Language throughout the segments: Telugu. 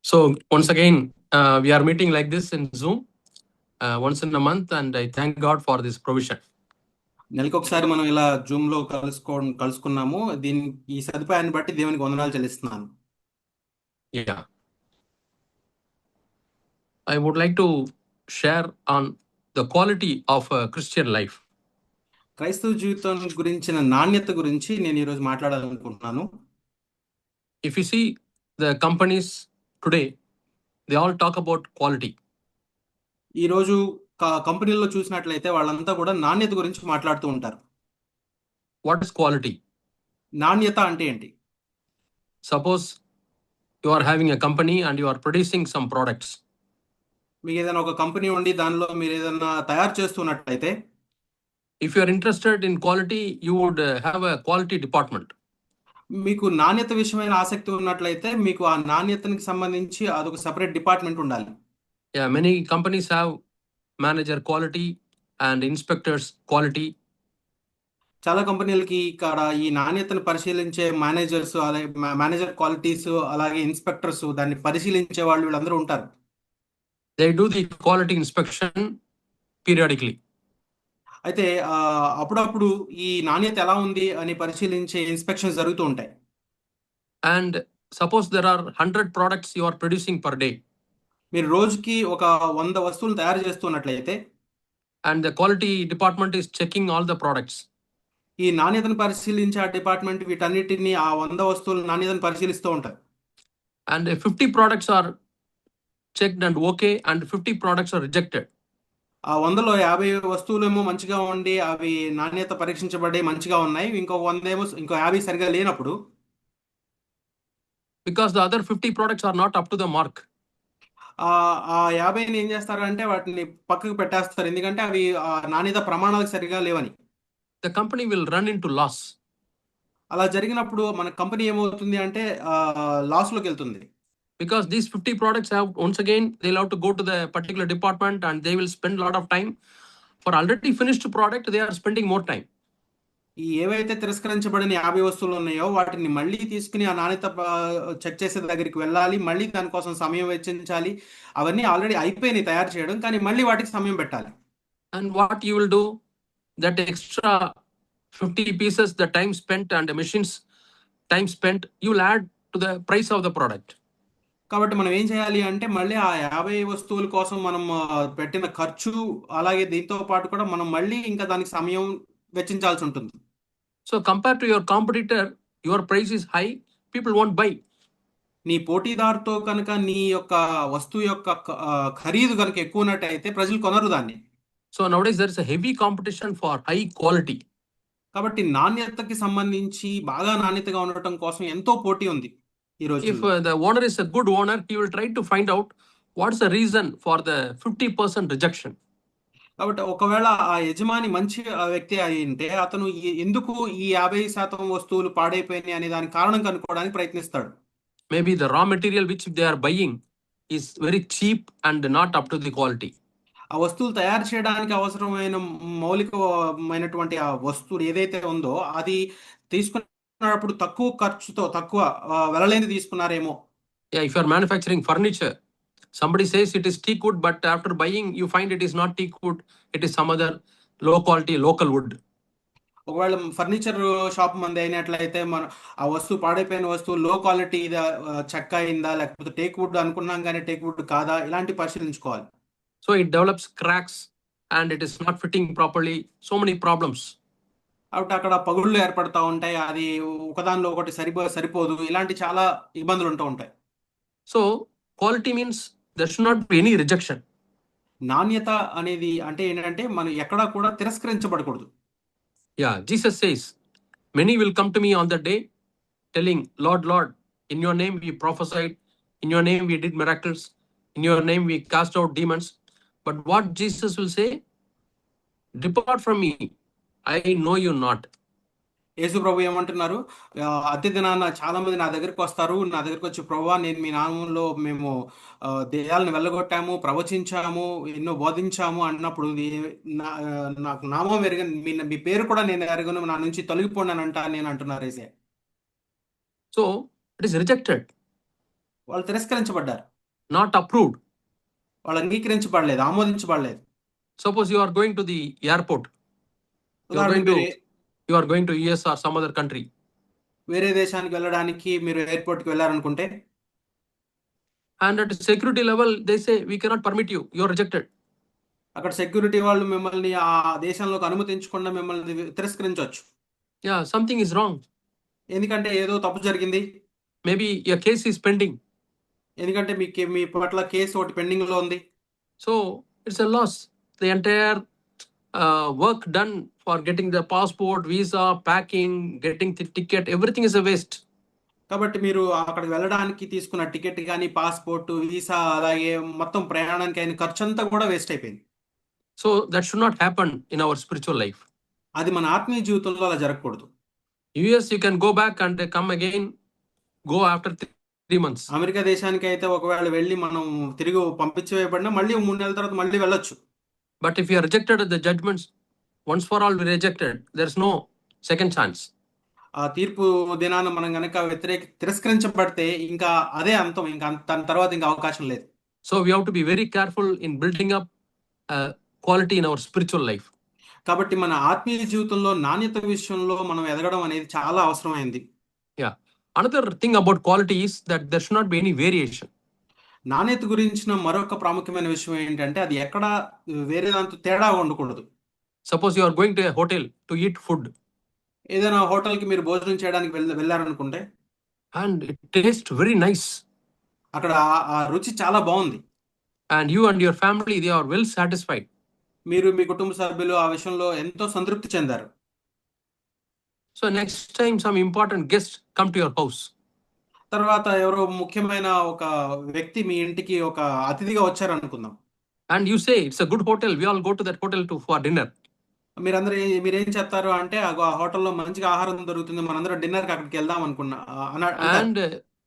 So once again, we are meeting like this in Zoom once in a month, and I thank God for this provision. నెలకు ఒకసారి మనం ఇలా జూమ్ లో కలుసుకున్నాము. ఈ సదుపాయాన్ని బట్టి దేవునికి వందనాలు చెల్లిస్తున్నాను. Yeah, I would like to share on the quality of a Christian life. క్రైస్తవ జీవితం గురించిన నాణ్యత గురించి నేను ఈరోజు మాట్లాడాలనుకుంటున్నాను. If you see the companies today, they all talk about quality. ఈరోజు కంపెనీల్లో చూసినట్లయితే వాళ్ళంతా కూడా నాణ్యత గురించి మాట్లాడుతూ ఉంటారు. What is quality? నాణ్యత అంటే ఏంటి? Suppose you are having a company and you are producing some products. మీకు ఏదైనా ఒక కంపెనీ ఉండి దానిలో మీరు ఏదైనా తయారు చేస్తున్నట్లయితే, if you are interested in quality, you would have a quality department. మీకు నాణ్యత విషయమైన ఆసక్తి ఉన్నట్లయితే మీకు ఆ నాణ్యతకి సంబంధించి అదొక సెపరేట్ డిపార్ట్మెంట్ ఉండాలి. Yeah, many companies have manager quality and inspectors quality. చాలా కంపెనీలకి ఇక్కడ ఈ నాణ్యతను పరిశీలించే మేనేజర్స్, అలాగే మేనేజర్ క్వాలిటీస్, అలాగే ఇన్స్పెక్టర్స్, దాన్ని పరిశీలించే వాళ్ళు వీళ్ళందరూ ఉంటారు. They do the quality inspection periodically. అయితే అప్పుడప్పుడు ఈ నాణ్యత ఎలా ఉంది అని పరిశీలించే ఇన్స్పెక్షన్స్ జరుగుతూ ఉంటాయి. And suppose there are 100 products you are producing per day. మీరు రోజుకి ఒక 100 వస్తువులు తయారు చేస్తున్నట్లయితే, and the quality department is checking all the products. ఈ నాణ్యతను పరిశీలించే ఆ డిపార్ట్మెంట్ వీటన్నిటిని ఆ 100 వస్తువుల నాణ్యతను పరిశీలిస్తూ ఉంటారు. And 50 products are checked and okay, and 50 products are rejected. ఆ 100లో 50 వస్తువులేమో మంచిగా ఉండి అవి నాణ్యత పరీక్షించబడి మంచిగా ఉన్నాయి. ఇంకో 50 సరిగా లేనప్పుడు, because the other 50 products are not up to the mark. ఆ 50ని ఏం చేస్తారంటే వాటిని పక్కకు పెట్టేస్తారు. ఎందుకంటే అవి నాణ్యత ప్రమాణాలకు సరిగా లేవని. The company will run into loss. అలా జరిగినప్పుడు మన కంపెనీ ఏమవుతుంది అంటే లాస్ లోకి వెళ్తుంది. Because these 50 products have, once again, they'll have to go to the particular department and they will spend a lot of time. For already finished product, they are spending more time. ఈ ఏవైతే తిరస్కరించబడిన 50 వస్తువులు ఉన్నాయో వాటిని మళ్ళీ తీసుకుని ఆ నాణ్యత చెక్ చేసే దగ్గరికి వెళ్ళాలి. మళ్ళీ దానికోసం సమయం వెచ్చించాలి. అవన్నీ ఆల్రెడీ అయిపోయినాయి తయారు చేయడం, కానీ మళ్ళీ వాటికి సమయం పెట్టాలి. And what you will do, that extra 50 pieces, the time spent and the machines time spent, you will add to the price of the product. కాబట్టి మనం ఏం చేయాలి అంటే మళ్ళీ ఆ 50 వస్తువుల కోసం మనం పెట్టిన ఖర్చు, అలాగే దీంతో పాటు కూడా మనం మళ్ళీ ఇంకా దానికి సమయం వెచ్చించాల్సి ఉంటుంది. So compared to your competitor, your price is high, people won't buy. నీ పోటీదారుతో కనుక నీ యొక్క వస్తువు యొక్క ఖరీదు కనుక ఎక్కువ ఉన్నట్టయితే ప్రజలు కొనరు దాన్ని. So nowadays there is a heavy competition for high quality. కాబట్టి నాణ్యతకి సంబంధించి బాగా నాణ్యతగా ఉండటం కోసం ఎంతో పోటీ ఉంది ఈ రోజు. If the owner is a good owner, he will try to find out what is the reason for the 50% rejection. కాబట్టి ఒకవేళ ఆ యజమాని మంచి వ్యక్తి అయింటే అతను ఎందుకు ఈ 50% వస్తువులు పాడైపోయినాయి అనే దానికి కారణం కనుక్కోవడానికి ప్రయత్నిస్తాడు. Maybe the raw material which they are buying is very cheap and not up to the quality. ఆ వస్తువులు తయారు చేయడానికి అవసరమైన మౌలికమైనటువంటి ఆ వస్తువు ఏదైతే ఉందో అది తీసుకున్నప్పుడు తక్కువ ఖర్చుతో తక్కువ వెలలేని తీసుకున్నారేమో. Yeah, if you are manufacturing furniture, somebody says it is teak wood, but after buying you find it is not teak wood, it is some other low quality local wood. ఒకవేళ ఫర్నిచర్ షాప్ మంది అయినట్లయితే మన ఆ వస్తువు పాడైపోయిన వస్తువు లో క్వాలిటీ చెక్క అయిందా లేకపోతే టేక్ వుడ్ అనుకున్నాం కానీ టేక్ వుడ్ కాదా, ఇలాంటి పరిశీలించుకోవాలి. So it develops cracks and it is not fitting properly, so many problems. కాబట్టి అక్కడ పగుళ్ళు ఏర్పడతా ఉంటాయి, అది ఒకదానిలో ఒకటి సరిపోదు, ఇలాంటి చాలా ఇబ్బందులు ఉంటూ ఉంటాయి. So quality means there should not be any rejection. నాణ్యత అనేది అంటే ఏంటంటే మనం ఎక్కడా కూడా తిరస్కరించబడకూడదు. Yeah, Jesus says, many will come to me on that day telling, Lord, Lord, in your name we prophesied, in your name we did miracles, in your name we cast out demons. But what Jesus will say, depart from me, I know you not. యేసు ప్రభు ఏమంటున్నారు, అతి దినాన చాలా మంది నా దగ్గరికి వస్తారు, నా దగ్గరికి వచ్చి ప్రభువా నేను మీ నామంలో మేము దెయ్యాలను వెళ్ళగొట్టాము, ప్రవచించాము, ఎన్నో బోధించాము అన్నప్పుడు నాకు నామం ఎరగను, మీ పేరు కూడా నేను ఎరగను, నా నుంచి తొలగిపోండి నేను అంటున్నారు యేసయ్య. So it is rejected. వాళ్ళు తిరస్కరించబడ్డారు. not approved. వాళ్ళు అంగీకరించబడలేదు, ఆమోదించబడలేదు. Suppose you are going to the airport. You are ఉదాహరణకు going to US or some other country. వేరే దేశానికి వెళ్ళడానికి మీరు ఎయిర్‌పోర్ట్‌కి వెళ్లారనుకుంటే, And at security level, they say, we cannot permit you. You are rejected. అక్కడ సెక్యూరిటీ వాళ్ళు మిమ్మల్ని ఆ దేశంలోకి అనుమతించకుండా మిమ్మల్ని తిరస్కరించొచ్చు. Yeah, something is wrong. ఎందుకంటే ఏదో తప్పు జరిగింది. Maybe a case is pending. ఎందుకంటే మీ పట్ల కేసు ఒకటి పెండింగ్‌లో ఉంది. So it's a loss. The entire work done for getting the passport, visa, packing, getting the ticket, everything is a waste. కాబట్టి మీరు అక్కడికి వెళ్ళడానికి తీసుకున్న టికెట్ గాని, పాస్‌పోర్ట్, వీసా అలాగే మొత్తం ప్రయాణానికి అయిన ఖర్చంతా కూడా వేస్ట్ అయిపోయింది. So that should not happen in our spiritual life. అది మన ఆత్మీయ జీవితంలో అలా జరగకూడదు. US you can go back and come again, go after 3 months. America దేశానికి అయితే ఒకవేళ వెళ్ళి మనం తిరిగి పంపించివేయబడినా మళ్ళీ 3 నెలల తర్వాత మళ్ళీ వెళ్ళొచ్చు. But if you are rejected at the judgments, once for all we rejected, there's no second chance. ఆ తీర్పు దినాన మనం గనక తిరస్కరించబడితే ఇంకా అదే అంతం. ఇంకా దాని తర్వాత ఇంకా అవకాశం లేదు. So we have to be very careful in building up quality in our spiritual life. కాబట్టి మన ఆత్మీయ జీవితంలో నాణ్యత విషయంలో మనం ఎదగడం అనేది చాలా అవసరమైంది. Yeah. Another thing about quality is that there should not be any variation. నాణ్యత గురించిన మరొక ప్రాముఖ్యమైన విషయం ఏంటంటే అది ఎక్కడ వేరే దాంతో తేడా ఉండకూడదు. Suppose you are going to a hotel to eat food. ఏదైనా హోటల్‌కి మీరు భోజనం చేయడానికి వెళ్లారనుకుంటే, and it tastes very nice. అక్కడ ఆ రుచి చాలా బాగుంది. And you and your family, they are well satisfied. మీరు మీ కుటుంబ సభ్యులు ఆ విషయంలో ఎంతో సంతృప్తి చెందారు. So next time some important guests come to your house. తర్వాత ఎవరో ముఖ్యమైన ఒక వ్యక్తి మీ ఇంటికి ఒక అతిథిగా వచ్చారనుకుందాం. And you say it's a good hotel, we all go to that hotel for dinner. మీరేం చేస్తారు అంటే ఆ హోటల్లో మంచిగా ఆహారం దొరుకుతుంది, మనందరం డిన్నర్‌కి అక్కడికి వెళ్దాం అనుకున్నా and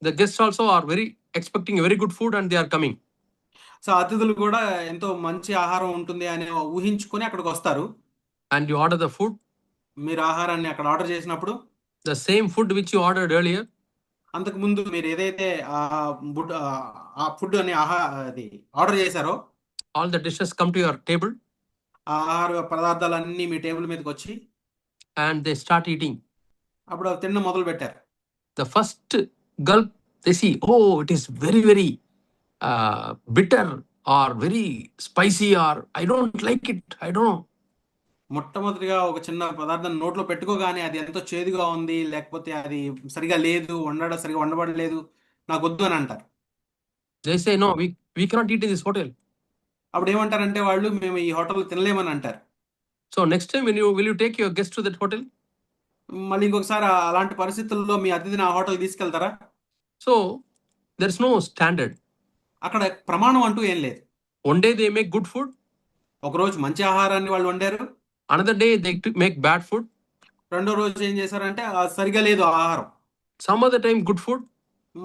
the guests also are very expecting a very good food and they are coming. So అతిథులు కూడా ఎంతో మంచి ఆహారం ఉంటుంది అని ఊహించుకొని అక్కడికి వస్తారు. And you order the food. మీరు ఆహారాన్ని అక్కడ ఆర్డర్ చేసినప్పుడు the same food which you ordered earlier. అంతకు ముందు మీరు ఏదైతే ఆ ఫుడ్ అని అది ఆర్డర్ చేశారో all the dishes come to your table. ఆ ఆహార పదార్థాలన్నీ మీ టేబుల్ మీదకి వచ్చి and they start eating. అప్పుడు అవి తినడం మొదలు పెట్టారు. The first gulp they see, oh, it is very very bitter or very spicy or I don't like it, I don't know. మొట్టమొదటిగా ఒక చిన్న పదార్థం నోట్లో పెట్టుకోగానే అది ఎంతో చేదుగా ఉంది, లేకపోతే అది సరిగా లేదు, సరిగా వండబడలేదు, నాకు వద్దు అని అంటారు. They say no, we cannot eat in this hotel. అప్పుడు ఏమంటారంటే వాళ్ళు, మేము ఈ హోటల్లో తినలేమని అంటారు. So next time will you take your guest to that hotel? మళ్ళీ ఇంకొకసారి అలాంటి పరిస్థితుల్లో మీ అతిథిని ఆ హోటల్‌కి తీసుకెళ్తారా? So there is no standard. అక్కడ ప్రమాణం అంటూ ఏం లేదు. One day they make good food. ఒకరోజు మంచి ఆహారాన్ని వాళ్ళు వండారు. Another day they make bad food. రెండో రోజు ఏం చేశారంటే సరిగా లేదు ఆహారం. Some other time good food.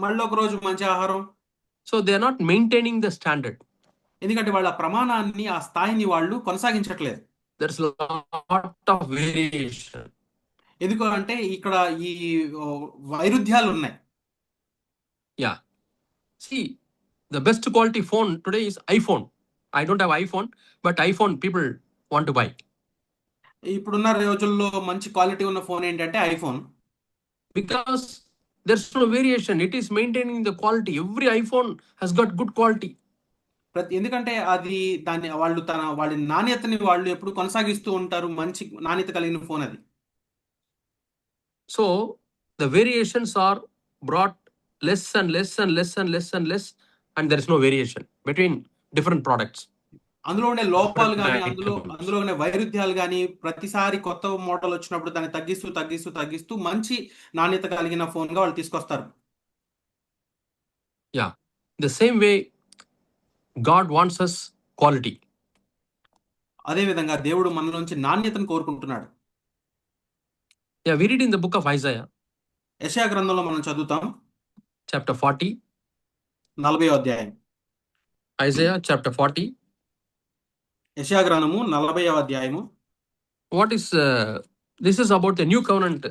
మళ్ళీ ఒక రోజు మంచి ఆహారం. So they are not maintaining the standard. ఎందుకంటే వాళ్ళ ప్రమాణాన్ని, ఆ స్థాయిని వాళ్ళు కొనసాగించట్లేదు. There's a lot of variation. ఎందుకు అంటే ఇక్కడ ఈ వైరుధ్యాలు ఉన్నాయి. Yeah. See, the best quality phone today is iPhone. I don't have iPhone, but iPhone people want to buy. ఇప్పుడున్న రోజుల్లో మంచి క్వాలిటీ ఉన్న ఫోన్ ఏంటంటే iPhone. Because there's no variation. It is maintaining the quality. Every iPhone has got good quality. ఎందుకంటే అది వాళ్ళ నాణ్యతని వాళ్ళు ఎప్పుడు కొనసాగిస్తూ ఉంటారు. మంచి నాణ్యత కలిగిన ఫోన్ అది. So the variations are brought less and less and less and less and less, and there is no variation between different products. అందులో ఉండే లోపాలు కానీ, అందులో ఉండే వైరుధ్యాలు కానీ ప్రతిసారి కొత్త మోడల్ వచ్చినప్పుడు దాన్ని తగ్గిస్తూ మంచి నాణ్యత కలిగిన ఫోన్ గా వాళ్ళు తీసుకొస్తారు. Yeah, the same way God wants us quality. అదే విధంగా దేవుడు మన నుంచి నాణ్యతను కోరుకుంటున్నాడు. Yeah, we read in the book of Isaiah. యెషయా గ్రంథంలో మనం చదువుతాం. Chapter 40. 40వ అధ్యాయం. Isaiah chapter 40. యెషయా గ్రంథము 40వ అధ్యాయము. What is this is about the new covenant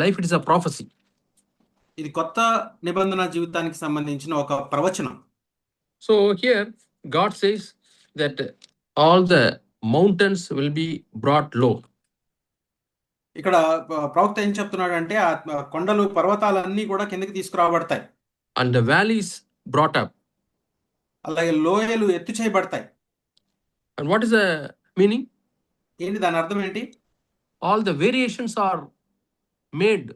life. It is a prophecy. ఇది కొత్త నిబంధన జీవితానికి సంబంధించిన ఒక ప్రవచనం. So here God says that all the mountains will be brought low. ఇక్కడ ప్రవక్త ఏం చెప్తున్నాడంటే కొండలు పర్వతాలన్నీ కూడా కిందకి తీసుకురాబడతాయి. And the valleys brought up. అలాగే లోయలు ఎత్తు చేయబడతాయి. And what is the meaning? ఏంటి దాని అర్థం ఏంటి? All the variations are made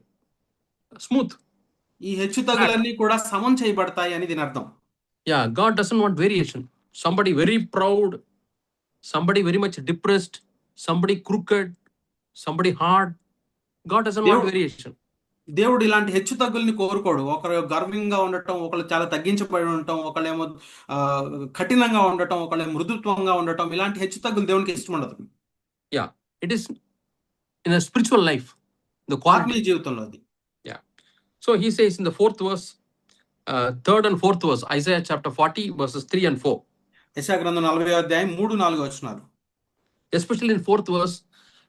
smooth. ఈ హెచ్చు తగ్గులన్నీ కూడా సమం చేయబడతాయి అని దీని అర్థం. Yeah, God doesn't want variation. Somebody very proud, somebody very much depressed, somebody crooked, somebody hard. God doesn't want variation. దేవుడు ఇలాంటి హెచ్చు తగ్గుల్ని కోరుకోడు. ఒకరు గర్వంగా ఉండటం, ఒకళ్ళు చాలా తగ్గించబడి ఉండటం, ఒకళ్ళేమో కఠినంగా ఉండటం, ఒకళ్ళు మృదుత్వంగా ఉండటం, ఇలాంటి హెచ్చు తగ్గులు దేవునికి ఇష్టం ఉండదు. Yeah, it is in a spiritual life, the ఆత్మీయ జీవితంలో అది. Yeah. So he says in the 4th verse, 3rd and 4th verse, Isaiah chapter 40 verses 3 and 4. యెషయా గ్రంథం 40వ అధ్యాయం 3-4 వచనాలు. Especially in 4th verse,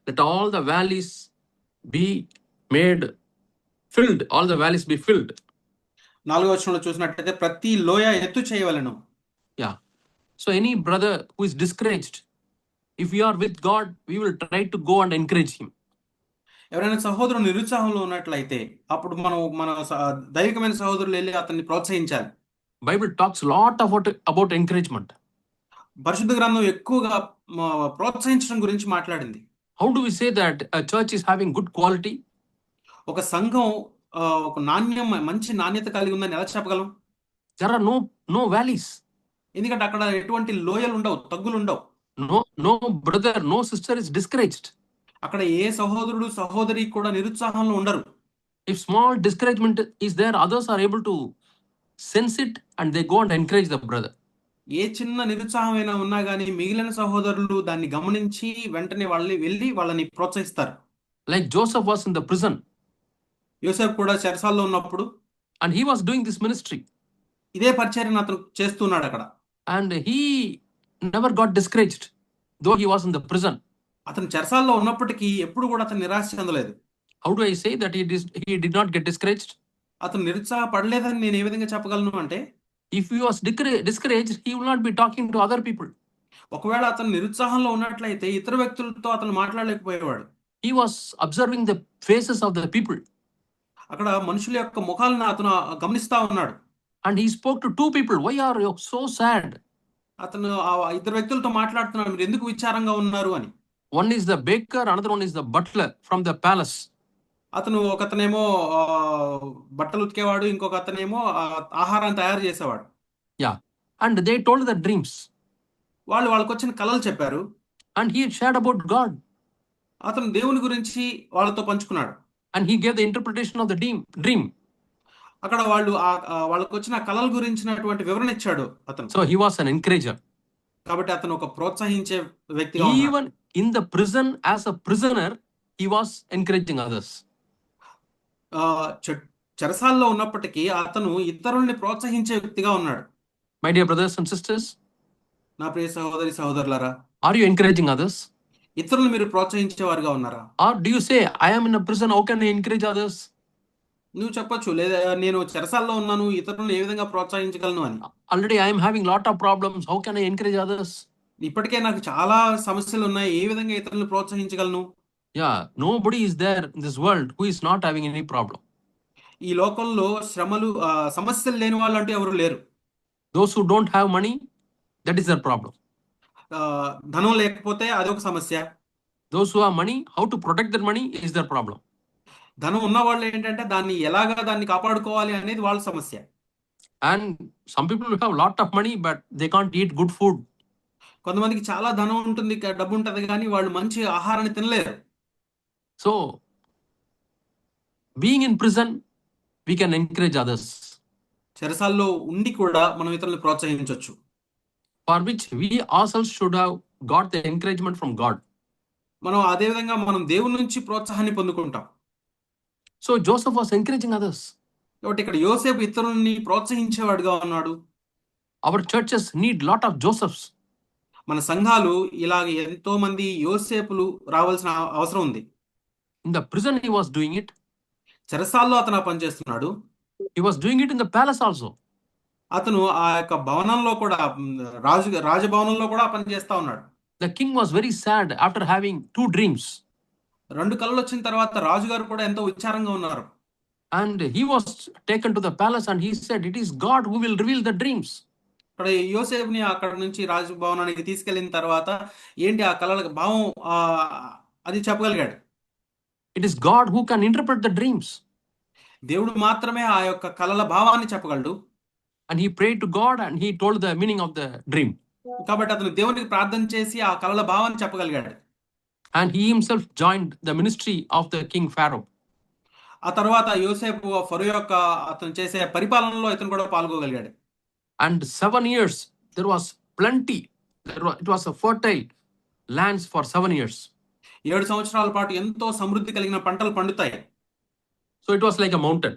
that all the valleys be made filled, all the valleys be filled. 4వ వచనంలో చూసినట్లయితే ప్రతి లోయ ఎత్తు చేయవలెను. Yeah. So any brother who is discouraged, if we are with God, we will try to go and encourage him. ఎవరైనా సహోదరుడు నిరుత్సాహంలో ఉన్నట్లయితే అప్పుడు మన దైవికమైన సహోదరులు వెళ్ళి అతన్ని ప్రోత్సహించాలి. Bible talks a lot about encouragement. పరిశుద్ధ గ్రంథం ఎక్కువగా ప్రోత్సహించడం గురించి మాట్లాడింది. How do we say that a church is having good quality? ఒక సంఘం ఒక మంచి నాణ్యత కలిగి ఉందని ఎలా చెప్పగలం? There are no valleys. ఎందుకంటే అక్కడ ఎటువంటి లోయలు ఉండవు, తగ్గులు ఉండవు. No brother, no sister is discouraged. అక్కడ ఏ సహోదరుడు సహోదరి కూడా నిరుత్సాహంలో ఉండరు. If small discouragement is there, others are able to sense it and they go and encourage the brother. ఏ చిన్న నిరుత్సాహమైనా ఉన్నా గానీ మిగిలిన సహోదరులు దాన్ని గమనించి వెంటనే వాళ్ళని ప్రోత్సహిస్తారు. Like Joseph was in the prison. యోసేపు కూడా చెరసాల్లో ఉన్నప్పుడు and he was doing this ministry. ఇదే పరిచర్యను అతను చేస్తున్నాడు అక్కడ. And he never got discouraged though he was in the prison. అతను చెరసాల్లో ఉన్నప్పటికీ ఎప్పుడు కూడా అతను నిరాశ చెందలేదు. How do I say that he did not get discouraged? అతను నిరుత్సాహపడలేదని నేను ఏ విధంగా చెప్పగలను అంటే, if he was discouraged, he will not be talking to other people. ఒకవేళ అతను నిరుత్సాహంలో ఉన్నట్లయితే ఇతర వ్యక్తులతో అతను మాట్లాడలేకపోయేవాడు. He was observing the faces of the people. అక్కడ మనుషుల యొక్క ముఖాలను అతను గమనిస్తా ఉన్నాడు. And he spoke to 2 people. Why are you so sad? అతను ఇద్దరు వ్యక్తులతో మాట్లాడుతున్నాడు, మీరు ఎందుకు విచారంగా ఉన్నారు అని. One is the baker, another one is the butler from the palace. ఒకతనేమో బట్టలు ఉతికేవాడు, ఇంకొక అతనేమో ఆహారాన్ని తయారు చేసేవాడు. Yeah. And they told the dreams. వాళ్ళకి వచ్చిన కలలు చెప్పారు. And he shared about God. అతను దేవుని గురించి వాళ్ళతో పంచుకున్నాడు. And he gave the interpretation of the dream. అక్కడ వాళ్ళకి వచ్చిన కలల గురించినటువంటి వివరణ ఇచ్చాడు అతను. So he was an encourager. కాబట్టి అతను ఒక ప్రోత్సహించే వ్యక్తిగా ఉన్నాడు. Even in the prison as a prisoner, he was encouraging others. చెరసాల్లో ఉన్నప్పటికీ అతను ఇతరుల్ని ప్రోత్సహించే వ్యక్తిగా ఉన్నాడు. My dear brothers and sisters, నా ప్రియ సహోదరి సహోదరులారా, are you encouraging others? ఇతరులను మీరు ప్రోత్సహించేవారుగా ఉన్నారా? Or do you say, I am in a prison, how can I encourage others? నువ్వు చెప్పొచ్చు, లేదా నేను చెరసాల్లో ఉన్నాను, ఇతరులను ఏ విధంగా ప్రోత్సహించగలను అని. Already I am having lot of problems, how can I encourage others? ఇప్పటికే నాకు చాలా సమస్యలు ఉన్నాయి, ఏ విధంగా ఇతరులను ప్రోత్సహించగలను? Yeah, nobody is there in this world who is not having any problem. ఈ లోకంలో సమస్యలు లేని వాళ్ళు అంటే ఎవరు లేరు. Those who don't have money, that is their problem. ధనం లేకపోతే అదొక సమస్య. Those who have money, how to protect their money is their problem. ధనం ఉన్న వాళ్ళు ఏంటంటే దాన్ని కాపాడుకోవాలి అనేది వాళ్ళ సమస్య. And some people have lot of money but they can't eat good food. కొంతమందికి చాలా ధనం ఉంటుంది, డబ్బు ఉంటది, కానీ వాళ్ళు మంచి ఆహారాన్ని తినలేరు. So being in prison, we can encourage others. చెరసాల్లో ఉండి కూడా మనం ఇతరులను ప్రోత్సహించవచ్చు. For which we ourselves should have got the encouragement from God. మనం అదే విధంగా మనం దేవుని నుంచి ప్రోత్సాహాన్ని పొందుకుంటాం. So Joseph was encouraging others. కాబట్టి ఇక్కడ యోసేపు ఇతరులని ప్రోత్సహించేవాడుగా ఉన్నాడు. Our churches need lot of Josephs. మన సంఘాలు ఇలాగ ఎంతో మంది యోసేపులు రావాల్సిన అవసరం ఉంది. In the prison he was doing it. చెరసాల్లో అతను పనిచేస్తున్నాడు. He was doing it in the palace also. అతను ఆ యొక్క భవనంలో కూడా రాజభవనంలో కూడా పని చేస్తా ఉన్నాడు. The king was very sad after having 2 dreams. 2 కలలొచ్చిన తర్వాత రాజుగారు కూడా ఎంతో విచారంగా ఉన్నారు. And he was taken to the palace and he said, "It is God who will reveal the dreams." ఇక్కడ యోసేపుని అక్కడ నుంచి రాజభవనానికి తీసుకెళ్ళిన తర్వాత ఏంటి ఆ కలల భావం అది చెప్పగలిగాడు. It is God who can interpret the dreams. దేవుడు మాత్రమే ఆ యొక్క కలల భావాన్ని చెప్పగలడు. And he prayed to God and he told the meaning of the dream. కాబట్టి అతను దేవునికి ప్రార్థన చేసి ఆ కలల భావాన్ని చెప్పగలిగాడు. And he himself joined the ministry of the king Pharaoh. ఆ తర్వాత యోసేపు ఫరో యొక్క అతను చేసే పరిపాలనలో ఇతను కూడా పాల్గొగలిగాడు. And 7 years there was plenty. It was a fertile lands for 7 years. 7 సంవత్సరాల పాటు ఎంతో సమృద్ధి కలిగిన పంటలు పండుతాయి. So it was like a mountain.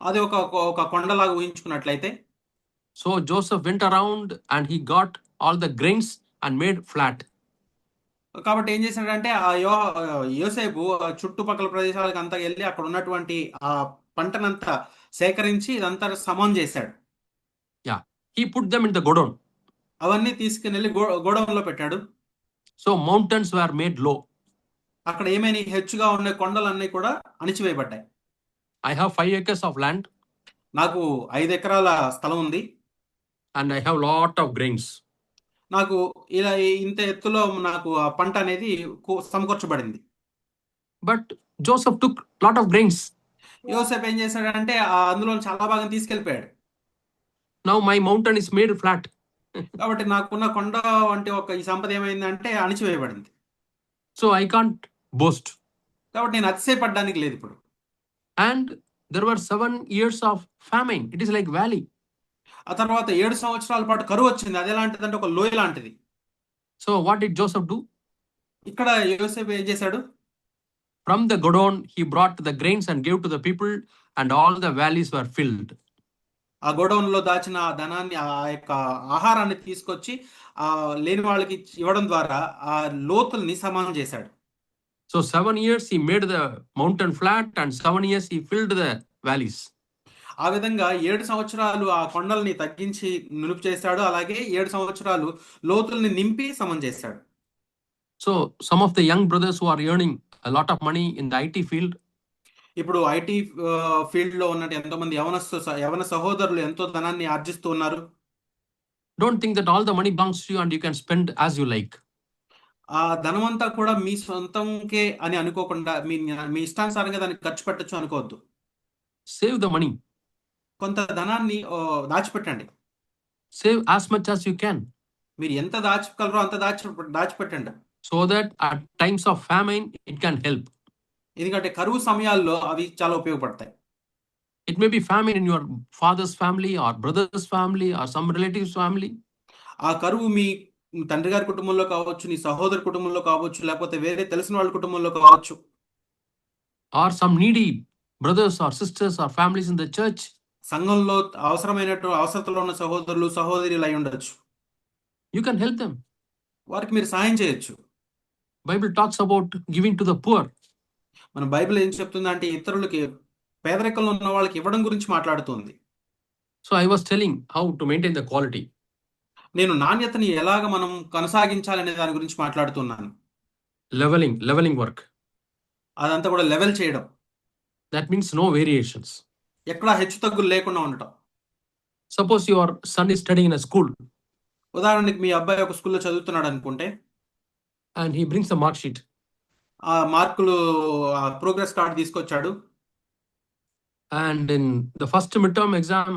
అది ఒక కొండలాగా ఊహించుకున్నట్లయితే. So Joseph went around and he got all the grains and made flat. కాబట్టి ఏం చేశాడంటే యోసేపు చుట్టుపక్కల ప్రదేశాలకు అంతా వెళ్ళి అక్కడ ఉన్నటువంటి ఆ పంటనంతా సేకరించి ఇదంతా సమం చేశాడు. Yeah, he put them in the godown. అవన్నీ తీసుకుని వెళ్ళి గోడౌన్లో పెట్టాడు. So mountains were made low. అక్కడ ఏమైనా హెచ్చుగా ఉన్న కొండలన్నీ కూడా అణిచివేయబడ్డాయి. I have 5 acres of land. నాకు 5 ఎకరాల స్థలం ఉంది. And I have lot of grains. నాకు ఇలా ఇంత ఎత్తులో నాకు ఆ పంట అనేది సమకూర్చబడింది. But Joseph took lot of grains. యోసేపు ఏం చేశాడంటే అందులో చాలా భాగం తీసుకెళ్ళిపోయాడు. Now my mountain is made flat. కాబట్టి నాకున్న కొండ వంటి ఈ సంపద ఏమైందంటే అణిచివేయబడింది. So I can't boast. కాబట్టి నేను అతిశయపడడానికి లేదు ఇప్పుడు. And there were 7 years of famine. It is like valley. ఆ తర్వాత 7 సంవత్సరాల పాటు కరువు వచ్చింది. అది ఎలాంటిదంటే ఒక లోయ లాంటిది. So what did Joseph do? ఇక్కడ యోసేపు ఏం చేశాడు? From the godown he brought the grains and gave to the people, and all the valleys were filled. ఆ గోడౌన్లో దాచిన ధనాన్ని ఆ యొక్క ఆహారాన్ని తీసుకొచ్చి లేని వాళ్ళకి ఇవ్వడం ద్వారా ఆ లోతుల్ని సమానం చేశాడు. So 7 years he made the mountain flat, and 7 years he filled the valleys. ఆ విధంగా 7 సంవత్సరాలు ఆ కొండల్ని తగ్గించి నునుపు చేశాడు. అలాగే 7 సంవత్సరాలు లోతుల్ని నింపి సమం చేశాడు. So some of the young brothers who are earning a lot of money in the IT field, ఇప్పుడు ఐటీ ఫీల్డ్ లో ఉన్న ఎంతో మంది యవన సహోదరులు ఎంతో ధనాన్ని ఆర్జిస్తూ ఉన్నారు. don't think that all the money belongs to you and you can spend as you like. ఆ ధనమంతా కూడా మీ సొంతంకే అని అనుకోకుండా మీ ఇష్టానుసారంగా దాన్ని ఖర్చు పెట్టచ్చు అనుకోవద్దు. Save the money. కొంత ధనాన్ని దాచిపెట్టండి. Save as much as you can. మీరు ఎంత దాచగలరో అంత దాచిపెట్టండి. So that at times of famine it can help. ఎందుకంటే కరువు సమయాల్లో అవి చాలా ఉపయోగపడతాయి. It may be famine in your father's family or brother's family or some relative's family. ఆ కరువు మీ తండ్రి గారి కుటుంబంలో కావచ్చు, నీ సహోదరు కుటుంబంలో కావచ్చు, లేకపోతే వేరే తెలిసిన వాళ్ళ కుటుంబంలో కావచ్చు. Or some needy brothers or sisters or families in the church. సంఘంలో అవసరతలో ఉన్న సహోదరులు సహోదరులు అయి ఉండొచ్చు. You can help them. వారికి మీరు సహాయం చేయొచ్చు. Bible talks about giving to the poor. మన బైబిల్ ఏం చెప్తుందంటే ఇతరులకి పేదరికంలో ఉన్న వాళ్ళకి ఇవ్వడం గురించి మాట్లాడుతుంది. So I was telling how to maintain the quality. నేను నాణ్యతని ఎలాగ మనం కొనసాగించాలనే దాని గురించి మాట్లాడుతున్నాను. Leveling work. అదంతా కూడా లెవెల్ చేయడం. That means no variations. ఎక్కడా హెచ్చుతగ్గులు లేకుండా ఉండటం. Suppose your son is studying in a school. ఉదాహరణకి మీ అబ్బాయి ఒక స్కూల్లో చదువుతున్నాడు అనుకుంటే, and he brings a mark sheet. ఆ మార్కులు ప్రోగ్రెస్ కార్డ్ తీసుకొచ్చాడు. And in the first midterm exam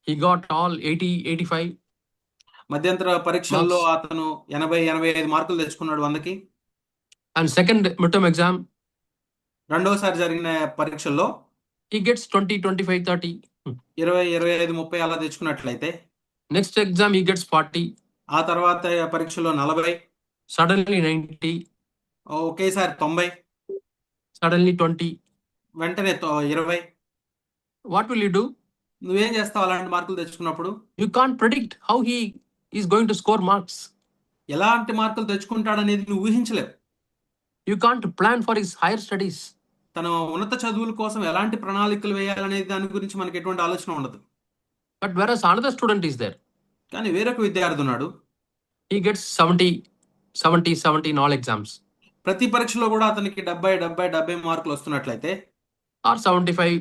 he got all 80, 85. మధ్యంతర పరీక్షల్లో అతను 80, 85 మార్కులు తెచ్చుకున్నాడు 100కి. And second midterm exam, రెండోసారి జరిగిన పరీక్షల్లో he gets 20, 25, 30. 20, 25, 30 అలా తెచ్చుకున్నట్లయితే next exam he gets 40. ఆ తర్వాత పరీక్షలో 40. Suddenly 90. ఒకేసారి 90. Suddenly 20. వెంటనే 20. What will you do? నువ్వేం చేస్తావు అలాంటి మార్కులు తెచ్చుకున్నప్పుడు? You can't predict how he is going to score marks. ఎలాంటి మార్కులు తెచ్చుకుంటాడనేది నువ్వు ఊహించలేవు. You can't plan for his higher studies. తన ఉన్నత చదువుల కోసం ఎలాంటి ప్రణాళికలు వేయాలనే దాని గురించి మనకి ఎటువంటి ఆలోచన ఉండదు. But whereas another student is there, కానీ వేరొక విద్యార్థి ఉన్నాడు. he gets 70 in all exams, ప్రతి పరీక్షలో కూడా అతనికి 70 మార్కులు వస్తున్నట్లయితే, or 75,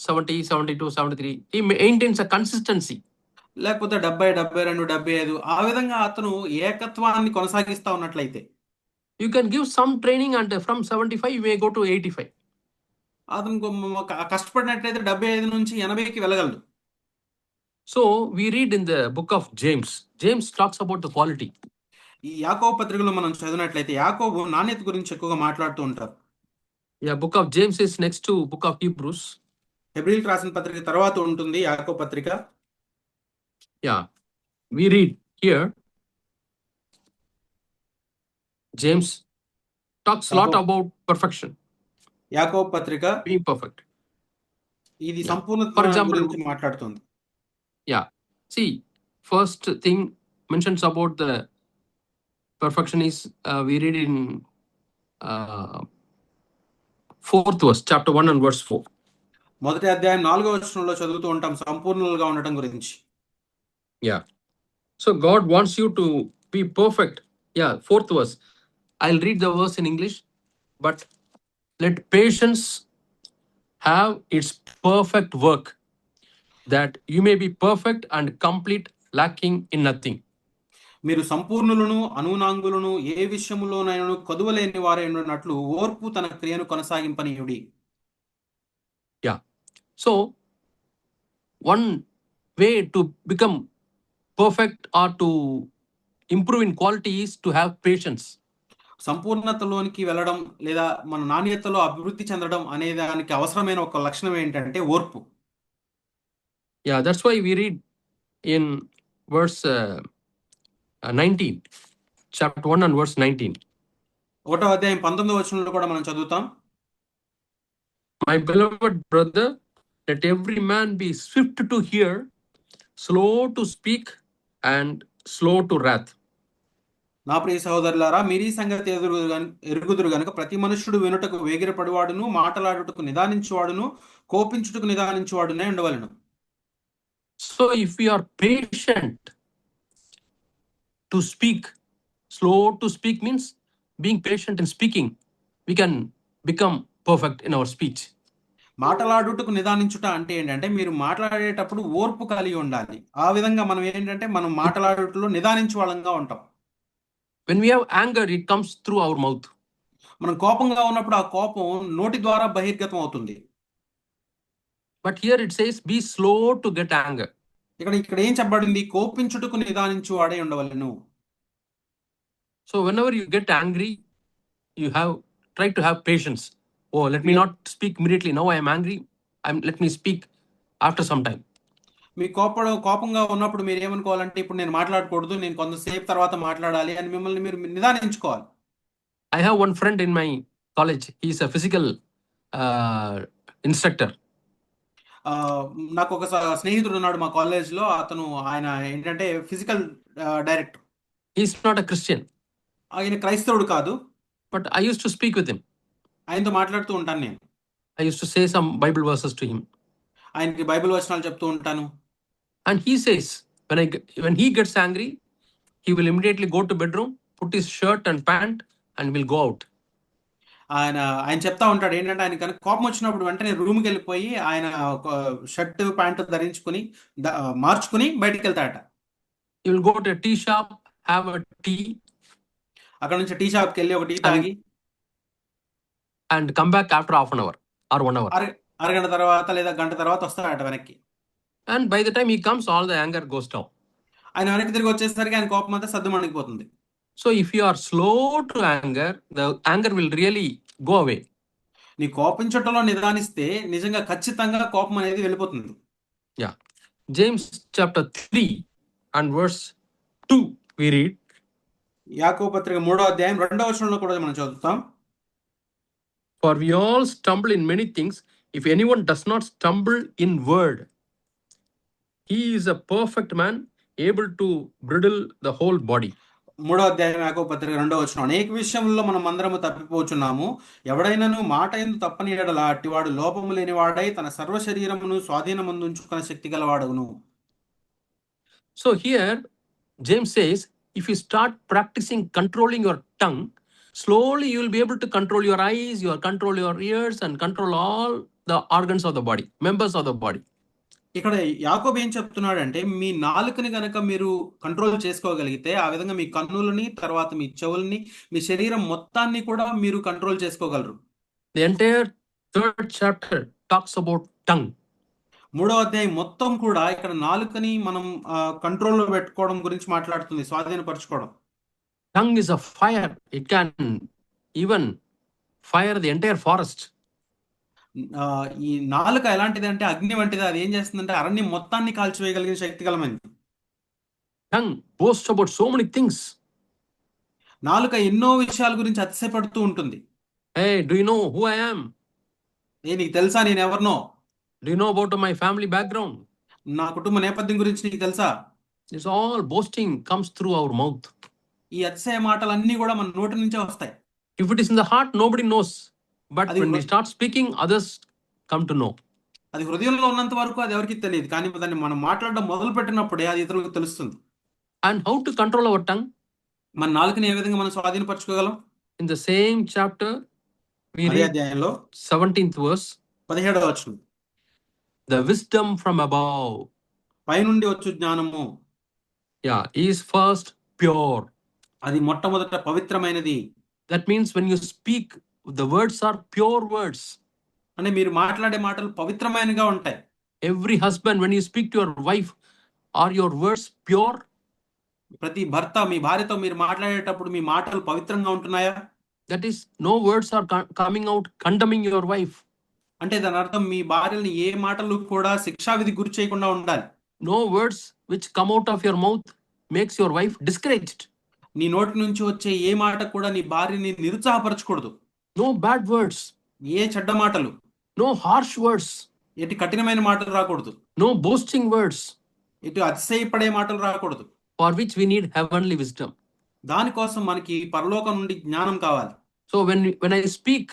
70, 72, 73. He maintains a consistency. లేకపోతే 70, 72, 75 ఆ విధంగా అతను ఏకత్వాన్ని కొనసాగిస్తా ఉన్నట్లయితే, You can give some training and from 75 you may go to 85. అతను కష్టపడినట్లయితే 75 నుంచి 80కి వెళ్ళగలడు. So we read in the book of James. James talks about the quality. ఈ యాకోబు పత్రికలో మనం చదివినట్లయితే యాకోబు నాణ్యత గురించి ఎక్కువగా మాట్లాడుతూ ఉంటారు. Yeah, book of James is next to book of Hebrews. హెబ్రీయులకు రాసిన పత్రిక తర్వాత ఉంటుంది యాకోబు పత్రిక. Yeah, we read here. James talks a lot about perfection, యాకోబు పత్రిక being perfect. ఇది Yeah. సంపూర్ణత For example, గురించి మాట్లాడుతుంది. Yeah, see, first thing mentions about the perfection is we read in 4th verse, chapter 1 and verse 4. మొదటి అధ్యాయం 4వ వచనంలో చదువుతూ ఉంటాం సంపూర్ణులుగా ఉండటం గురించి. Yeah, so God wants you to be perfect. Yeah, 4th verse. I'll read the verse in English, but let patience have its perfect work, that you may be perfect and complete, lacking in nothing. మీరు సంపూర్ణులను అనూనాంగులను ఏ విషయములోనైనా కొదువలేని వారై ఉన్నట్లు ఓర్పు తన క్రియను కొనసాగింపనీయుడి. Yeah, so one way to become perfect or to improve in quality is to have patience. సంపూర్ణతలోనికి వెళ్ళడం లేదా మన నాణ్యతలో అభివృద్ధి చెందడం అనే దానికి అవసరమైన ఒక లక్షణం ఏంటంటే ఓర్పు. Yeah, that's why we read in verse 19, chapter 1 and verse 19. 1వ అధ్యాయం 19వ వచనంలో కూడా మనం చదువుతాం. My beloved brother, let every man be swift to hear, slow to speak, and slow to wrath. నా ప్రియ సహోదరులారా, మీరీ సంగతి ఎరుగుదురు గనుక ప్రతి మనుష్యుడు వినుటకు వేగిరపడివాడును, మాటలాడుటకు నిదానించువాడును, కోపించుటకు నిదానించువాడునే ఉండవలెను. So if we are patient to speak, slow to speak means being patient in speaking, we can become perfect in our speech. మాటలాడుటకు నిదానించుట అంటే ఏంటంటే మీరు మాట్లాడేటప్పుడు ఓర్పు కలిగి ఉండాలి. ఆ విధంగా మనం ఏంటంటే మనం మాట్లాడుటలో నిదానించే వాళ్ళంగా ఉంటాం. When we have anger, it comes through our mouth. మనం కోపంగా ఉన్నప్పుడు ఆ కోపం నోటి ద్వారా బహిర్గతం అవుతుంది. But here it says, be slow to get anger. ఇక్కడ ఏం చెప్పబడింది? కోపించుటకు నిదానించు వాడే ఉండవలెను. So whenever you get angry, you have try to have patience. Oh, let me not speak immediately. Now I am angry. Let me speak after some time. మీ కోపంగా ఉన్నప్పుడు మీరు ఏమనుకోవాలంటే ఇప్పుడు నేను మాట్లాడకూడదు, నేను కొంతసేపు తర్వాత మాట్లాడాలి అని మిమ్మల్ని మీరు నిదానించుకోవాలి. I have one friend in my college. He is a physical instructor. నాకు ఒక స్నేహితుడు ఉన్నాడు మా కాలేజ్లో. ఆయన ఏంటంటే physical director. He is not a Christian. ఆయన క్రైస్తవుడు కాదు. But I used to speak with him. ఆయనతో మాట్లాడుతూ ఉంటాను నేను. I used to say some Bible verses to him. ఆయనకి బైబిల్ వచనాలు చెప్తూ ఉంటాను. And he says, when he gets angry, he will immediately go to bedroom, put his shirt and pant, and will go out. ఆయన చెప్తా ఉంటాడు ఏంటంటే ఆయన కనుక కోపం వచ్చినప్పుడు వెంటనే రూమ్కి వెళ్ళిపోయి ఆయన షర్ట్ ప్యాంట్ ధరించుకుని మార్చుకుని బయటికి వెళ్తాడట. He will go to a tea shop, have a tea. అక్కడ నుంచి టీ షాప్కి వెళ్ళి ఒక టీ తాగి and come back after half an hour or 1 hour. అరగంట తర్వాత లేదా గంట తర్వాత వస్తాడట వెనక్కి. And by the time he comes, all the anger goes down. ఆయన వెనక్కి తిరిగి వచ్చేసరికి ఆయన కోపం అంతా సద్దుమణిగిపోతుంది. So if you are slow to anger, the anger will really go away. నీ కోపించటంలో నిదానిస్తే నిజంగా ఖచ్చితంగా కోపం అనేది వెళ్ళిపోతుంది. Yeah. James chapter 3 and verse 2 we read. యాకోబు పత్రిక 3వ అధ్యాయం 2వ వచనంలో కూడా మనం చదువుతాం. For we all stumble in many things. If anyone does not stumble in word, he is a perfect man, able to bridle the whole body. 3వ అధ్యాయం యాకోబు పత్రిక 2వ వచనం. అనేక విషయంలో మనం అందరము తప్పిపోచున్నాము. ఎవడైనాను మాట ఎందు తప్పని యెడల అట్టివాడు లోపము లేనివాడై తన సర్వ శరీరమును స్వాధీనమందుంచుకున్న శక్తి గలవాడగును. So here, James says, if you start practicing controlling your tongue, slowly you will be able to control your eyes, control your ears, and control all the organs of the body, members of the body. ఇక్కడ యాకోబు ఏం చెప్తున్నాడంటే మీ నాలుకని గనక మీరు కంట్రోల్ చేసుకోగలిగితే ఆ విధంగా మీ కన్నులని, తర్వాత మీ చెవుల్ని, మీ శరీరం మొత్తాన్ని కూడా మీరు కంట్రోల్ చేసుకోగలరు. The entire 3rd chapter talks about tongue. 3వ అధ్యాయం మొత్తం కూడా ఇక్కడ నాలుకని మనం కంట్రోల్లో పెట్టుకోవడం గురించి మాట్లాడుతుంది, స్వాధీనపరచుకోవడం. Tongue is a fire. It can even fire the entire forest. ఈ నాలుక ఎలాంటిది అంటే అగ్ని వంటిది. అది ఏం చేస్తుందంటే అరణ్యం మొత్తాన్ని కాల్చివేయగలిగిన శక్తి గలమైనది. Tongue boasts about so many things. నాలుక ఎన్నో విషయాల గురించి అతిశయపడుతూ ఉంటుంది. Hey, do you know who I am? నీకు తెలుసా నేను ఎవరినో? Do you know about my family background? నా కుటుంబ నేపథ్యం గురించి నీకు తెలుసా? It's all boasting comes through our mouth. ఈ అతిశయ మాటలన్నీ కూడా మన నోటి నుంచే వస్తాయి. If it is in the heart, nobody knows. But when we start speaking, others come to know. అది హృదయంలో ఉన్నంత వరకు అది ఎవరికి తెలియదు, కానీ దాన్ని మనం మాట్లాడడం మొదలు పెట్టినప్పుడే అది ఇతరులకు తెలుస్తుంది. And how to control our tongue? మన నాలుకని ఏ విధంగా మనం స్వాధీనపరచుకోగలం? In the same chapter, we అదే read అధ్యాయంలో 17th verse. 17వ వచనం. The wisdom from above, పైనుండి వచ్చు జ్ఞానము, is first pure. అది మొట్టమొదట పవిత్రమైనది. That means when you speak, the words are pure words. అంటే మీరు మాట్లాడే మాటలు పవిత్రమైనగా ఉంటాయి. Every husband, when you speak to your wife, are your words pure? ప్రతి భర్త మీ భార్యతో మీరు మాట్లాడేటప్పుడు మీ మాటలు పవిత్రంగా ఉంటున్నాయా? That is, no words are coming out condemning your wife. అంటే దాని అర్థం మీ భార్యని ఏ మాటలు కూడా శిక్షావిధి గురి చేయకుండా ఉండాలి. No words which come out of your mouth makes your wife discouraged. నీ నోటి నుంచి వచ్చే ఏ మాట కూడా నీ భార్యని నిరుత్సాహపరచకూడదు. No bad words. ఏ చెడ్డ మాటలు, No harsh words. ఎటు కఠినమైన మాటలు రాకూడదు. No boasting words. ఇటు అతిశయపడే మాటలు రాకూడదు. For which we need heavenly wisdom. దానికోసం మనకి పరలోకం నుండి జ్ఞానం కావాలి. So when I speak,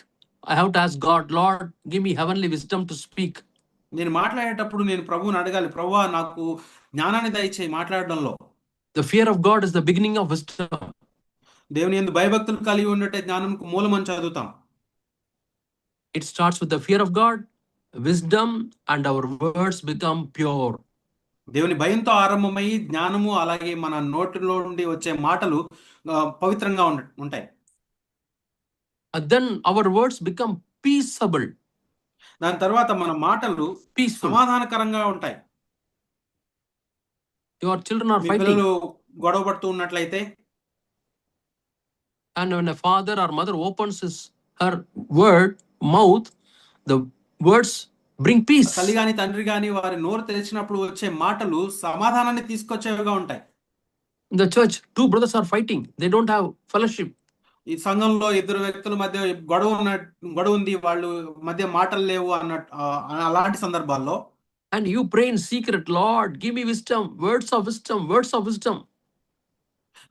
I have to ask God, Lord, give me heavenly wisdom to speak. నేను మాట్లాడేటప్పుడు నేను ప్రభువుని అడగాలి, ప్రభువా నాకు జ్ఞానాన్ని దయచేయి మాట్లాడడంలో. The fear of God is the beginning of wisdom. దేవుని యందు భయభక్తులు కలిగి ఉండటే జ్ఞానంకు మూలం అని చదువుతాం. It starts with the fear of God, wisdom, and our words become pure. దేవుని భయంతో ఆరంభమై జ్ఞానము, అలాగే మన నోటిలో నుండి వచ్చే మాటలు పవిత్రంగా ఉంటాయి. And then our words become peaceable. దాని తర్వాత మన మాటలు సమాధానకరంగా ఉంటాయి. Your children are me fighting. పిల్లలు గొడవ పడుతూ ఉన్నట్లయితే, and when a father or mother opens her mouth, the words bring peace. తల్లి గాని తండ్రి గాని వారి నోరు తెరిచినప్పుడు వచ్చే మాటలు సమాధానాన్ని తీసుకొచ్చేవిగా ఉంటాయి. In the church, two brothers are fighting. They don't have fellowship. ఈ సంఘంలో ఇద్దరు వ్యక్తుల మధ్య గొడవ ఉంది, వాళ్ళు మధ్య మాటలు లేవు అలాంటి సందర్భాల్లో, and you pray in secret, Lord, give me wisdom, words of wisdom, words of wisdom.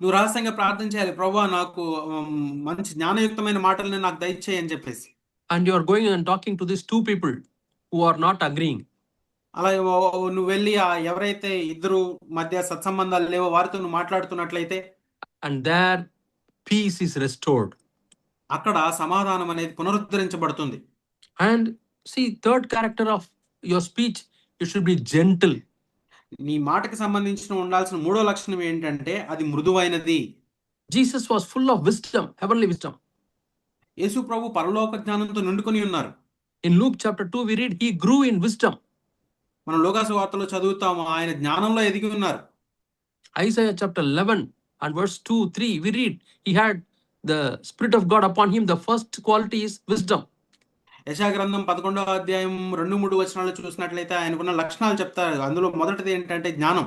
నువ్వు రహస్యంగా ప్రార్థన చేయాలి, ప్రభువా నాకు మంచి జ్ఞానయుక్తమైన మాటల్ని నాకు దయచేయి అని చెప్పేసి. And you are going and talking to these two people who are not agreeing. అలా నువ్వు వెళ్ళి ఎవరైతే ఇద్దరు మధ్య సత్సంబంధాలు లేవో వారితో నువ్వు మాట్లాడుతున్నట్లయితే, and there peace is restored. అక్కడ సమాధానం అనేది పునరుద్ధరించబడుతుంది. And see, third character of your speech, it should be gentle. నీ మాటకి సంబంధించిన ఉండాల్సిన మూడో లక్షణం ఏంటంటే అది మృదువైనది. Jesus was full of wisdom, heavenly wisdom. యేసు ప్రభు పరలోక జ్ఞానంతో నిండుకొని ఉన్నారు. In Luke chapter 2 we read he grew in wisdom. మనం లోకాసు వార్తలో చదువుతాము ఆయన జ్ఞానంలో ఎదిగి ఉన్నారు. Isaiah chapter 11 and verse 2-3 we read he had the spirit of God upon him. The first quality is wisdom. యెషయా గ్రంథం 11వ అధ్యాయం 2-3 వచనాలు చూసినట్లయితే ఆయనకున్న లక్షణాలు చెప్తారు. అందులో మొదటిది ఏంటంటే జ్ఞానం,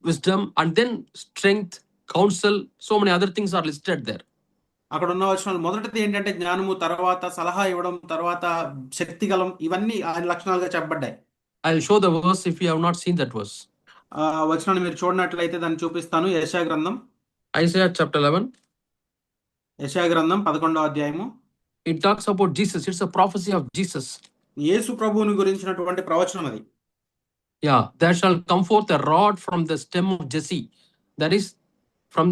wisdom, and then strength, counsel, so many other things are listed there. అక్కడ ఉన్న వచనాలు మొదటిది ఏంటంటే జ్ఞానము, తర్వాత సలహా ఇవ్వడం, తర్వాత శక్తిగలం, ఇవన్నీ ఆయన లక్షణాలుగా చెప్పబడ్డాయి. I'll show the verse if you have not seen that verse. వచనాన్ని మీరు చూడనట్లయితే దాన్ని చూపిస్తాను. యెషయా గ్రంథం, Isaiah chapter 11. యెషయా గ్రంథం 11వ అధ్యాయము. It talks about Jesus. It's a prophecy of Jesus. యేసు ప్రభువుని గురించినటువంటి ప్రవచనం అది. Yeah, there shall come forth a rod from the stem of Jesse. That is from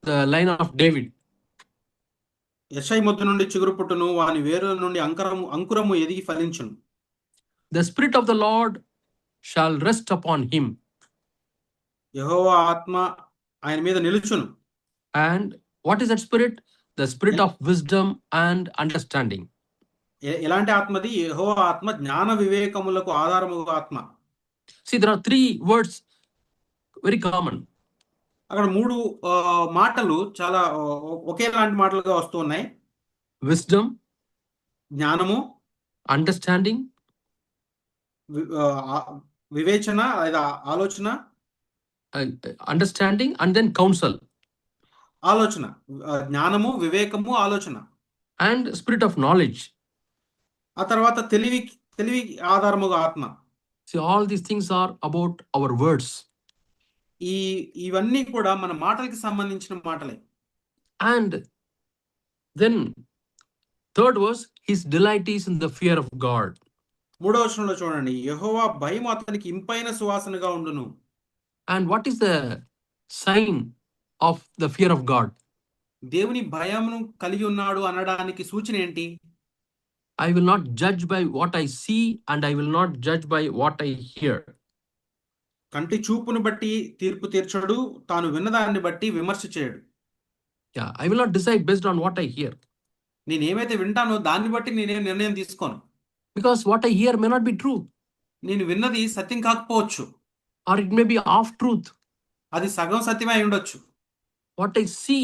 the line of David. యెషై మొద్దు నుండి చిగురు పుట్టును, వాని వేరుల నుండి అంకురము ఎదిగి ఫలించును. The Spirit of the Lord shall rest upon him. యెహోవా ఆత్మ ఆయన మీద నిలుచును. And what is that Spirit? The Spirit a- of wisdom and understanding. ఎలాంటి ఆత్మది? యెహోవా ఆత్మ జ్ఞాన వివేకములకు ఆధారము ఆత్మ. See, there are three words very common. అక్కడ 3 మాటలు చాలా ఒకేలాంటి మాటలుగా వస్తూ ఉన్నాయి. Wisdom, జ్ఞానము, understanding, వివేచన లేదా ఆలోచన, understanding, and then counsel. ఆలోచన. జ్ఞానము, వివేకము, ఆలోచన. And spirit of knowledge. ఆ తర్వాత తెలివి ఆధారముగా ఆత్మ. See, all these things are about our words. ఇవన్నీ కూడా మన మాటలకి సంబంధించిన మాటలే. And then third verse, his delight is in the fear of God. 3వ వచనంలో చూడండి, యెహోవా భయము అతనికి ఇంపైన సువాసనగా ఉండును. And what is the sign of the fear of God? దేవుని భయమును కలిగి ఉన్నాడు అనడానికి సూచన ఏంటి? I will not judge by what I see, and I will not judge by what I hear. కంటి చూపును బట్టి తీర్పు తీర్చడు, తాను విన్నదాన్ని బట్టి విమర్శ చేయడు. Yeah, I will not decide based on what I hear. నేను ఏమైతే వింటానో దాన్ని బట్టి నేనేం నిర్ణయం తీసుకోను. Because what I hear may not be true. నేను విన్నది సత్యం కాకపోవచ్చు. Or it may be half truth. అది సగం సత్యమే అయి ఉండొచ్చు. What I see,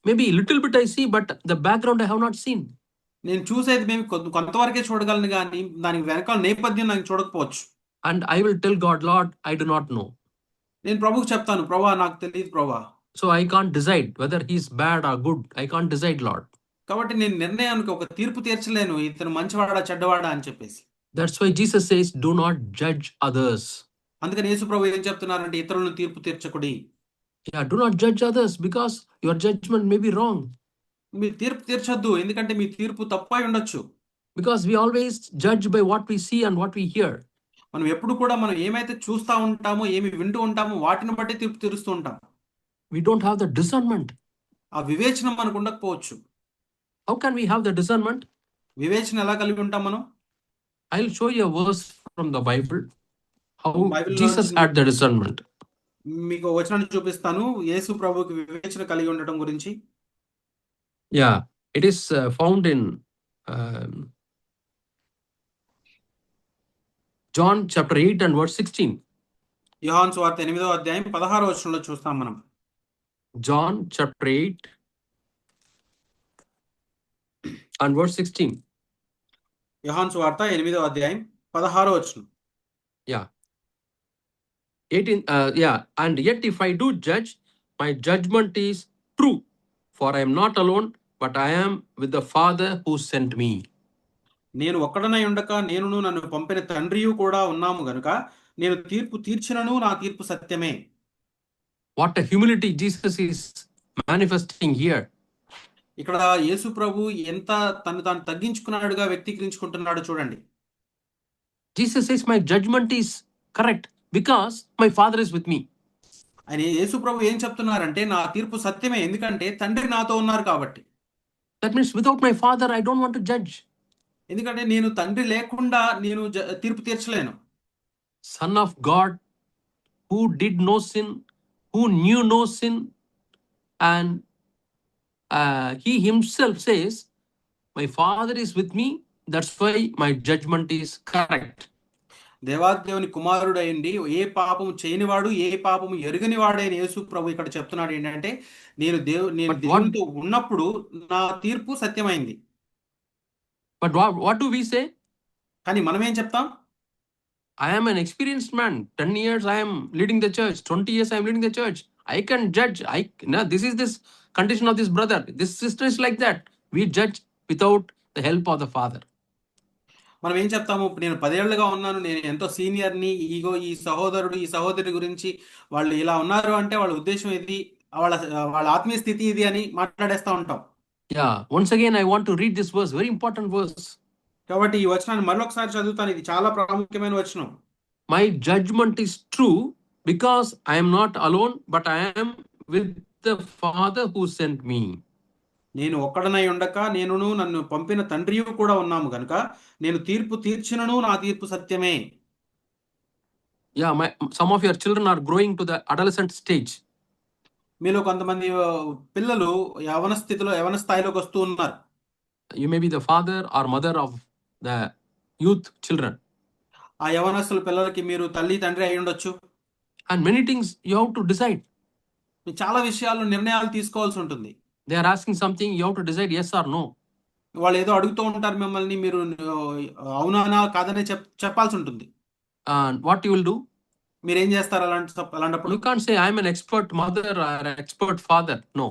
maybe a little bit I see, but the background I have not seen. నేను చూసేది మేము కొంతవరకే చూడగలను కానీ దానికి వెనకాల నేపథ్యం నాకు చూడకపోవచ్చు. And I will tell God, Lord, I do not know. నేను ప్రభువుకు చెప్తాను, ప్రభువా నాకు తెలియదు ప్రభువా. So I can't decide whether he's bad or good. I can't decide, Lord. కాబట్టి నేను నిర్ణయానికి ఒక తీర్పు తీర్చలేను, ఇతను మంచివాడా చెడ్డవాడా అని చెప్పేసి. That's why Jesus says, do not judge others. అందుకని యేసు ప్రభు ఏం చెప్తున్నారంటే, ఇతరులను తీర్పు తీర్చకుడి. Yeah, do not judge others because your judgment may be wrong. మీరు తీర్పు తీర్చొద్దు, ఎందుకంటే మీ తీర్పు తప్పు అయి ఉండొచ్చు. Because we always judge by what we see and what we hear. మనం ఎప్పుడు కూడా మనం ఏమైతే చూస్తూ ఉంటామో, ఏమి వింటూ ఉంటామో వాటిని బట్టి తీర్పు తీరుస్తూ ఉంటాం. We don't have the discernment. ఆ వివేచన మనకు ఉండకపోవచ్చు. How can we have the discernment? వివేచన ఎలా కలిగి ఉంటాం మనం? I'll show you a verse from the Bible, how Bible Jesus లో- had the discernment. మీకు వచనాన్ని చూపిస్తాను, యేసు ప్రభువుకి వివేచన కలిగి ఉండటం గురించి. Yeah, it is found in John chapter 8 and verse 16. యోహాను సువార్త 8వ అధ్యాయం 16వ వచనంలో చూస్తాం మనం. John chapter 8 and verse 16. యోహాను సువార్త 8వ అధ్యాయం 16వ వచనం. Yeah. 18, and yet if I do judge, my judgment is true, for I am not alone, but I am with the Father who sent me. నేను ఒక్కడనై ఉండక నేనును నన్ను పంపిన తండ్రియు కూడా ఉన్నాము గనుక నేను తీర్పు తీర్చినను నా తీర్పు సత్యమే. What a humility Jesus is manifesting here. ఇక్కడ యేసు ప్రభు ఎంత తను తాను తగ్గించుకున్నాడుగా వ్యక్తీకరించుకుంటున్నాడు చూడండి. Jesus says my judgment is correct because my Father is with me. ఆయన యేసు ప్రభు ఏం చెప్తున్నారంటే నా తీర్పు సత్యమే, ఎందుకంటే తండ్రి నాతో ఉన్నారు కాబట్టి. That means without my Father I don't want to judge. ఎందుకంటే నేను తండ్రి లేకుండా నేను తీర్పు తీర్చలేను. Son of God who did no sin, who knew no sin, and he himself says, my Father is with me, that's why my judgment is correct. దేవాదేవుని కుమారుడైంది, ఏ పాపము చేయనివాడు, ఏ పాపము ఎరుగని వాడైన యేసు ప్రభు ఇక్కడ చెప్తున్నాడు ఏంటంటే, నేను దేవునితో ఉన్నప్పుడు నా తీర్పు సత్యమైంది. But what do we say? కానీ మనం ఏం చెప్తాం? I am an experienced man. 10 years I am leading the church. 20 years I am leading the church. I can judge. This is this condition of this brother. This sister is like that. We judge without the help of the Father. మనం ఏం చెప్తాము? నేను 10 ఏళ్లుగా ఉన్నాను, నేను ఎంతో సీనియర్ని, ఈ సహోదరుడు ఈ సహోదరి గురించి వాళ్ళు ఇలా ఉన్నారు అంటే వాళ్ళ ఉద్దేశం ఇది, వాళ్ళ ఆత్మీయ స్థితి ఇది అని మాట్లాడేస్తూ ఉంటాం. Yeah, once again I want to read this verse, very important verse. కాబట్టి ఈ వచనాన్ని మరొకసారి చదువుతాను, ఇది చాలా ప్రాముఖ్యమైన వచనం. my judgment is true because I am not alone, but I am with the Father who sent me. నేను ఒక్కడనై ఉండక నేనును నన్ను పంపిన తండ్రియు కూడా ఉన్నాము గనుక నేను తీర్పు తీర్చినను నా తీర్పు సత్యమే. Yeah, some of your children are growing to the adolescent stage. మీలో కొంతమంది పిల్లలు యవన స్థాయిలోకి వస్తూ ఉన్నారు. You may be the father or mother of the youth children. ఆ యవనస్తుల పిల్లలకి మీరు తల్లి తండ్రి అయి ఉండొచ్చు. And many things you have to decide. చాలా విషయాల్లో నిర్ణయాలు తీసుకోవాల్సి ఉంటుంది. They are asking something, you have to decide yes or no. వాళ్ళు ఏదో అడుగుతూ ఉంటారు మిమ్మల్ని, మీరు అవునా కాదనే చెప్పాల్సి ఉంటుంది. And what you will do? మీరేం చేస్తారు అలాంటప్పుడు? You can't say I'm an expert mother or an expert father. No.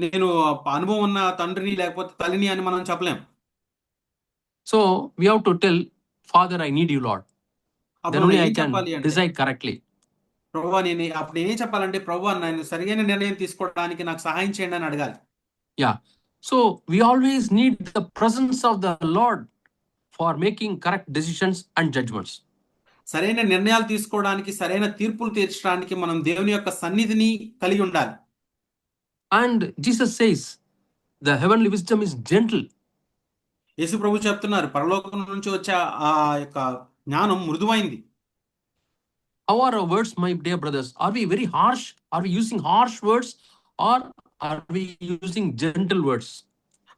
నేను అనుభవం ఉన్న తండ్రిని లేకపోతే తల్లిని అని మనం చెప్పలేం. So we have to tell Father, I need you, Lord. Then only I can decide correctly. ప్రభువా అప్పుడు ఏం చెప్పాలంటే, ప్రభువా నేను సరైన నిర్ణయం తీసుకోవడానికి నాకు సహాయం చేయండి అని అడగాలి. Yeah. So we always need the presence of the Lord for making correct decisions and judgments. సరైన నిర్ణయాలు తీసుకోవడానికి, సరైన తీర్పులు తీర్చడానికి మనం దేవుని యొక్క సన్నిధిని కలిగి ఉండాలి. And Jesus says the heavenly wisdom is gentle. యేసు ప్రభు చెప్తున్నారు, పరలోకం నుంచి వచ్చే ఆ యొక్క జ్ఞానం మృదువైంది. How are our words, my dear brothers? Are we very harsh? Are we using harsh words or are we using gentle words?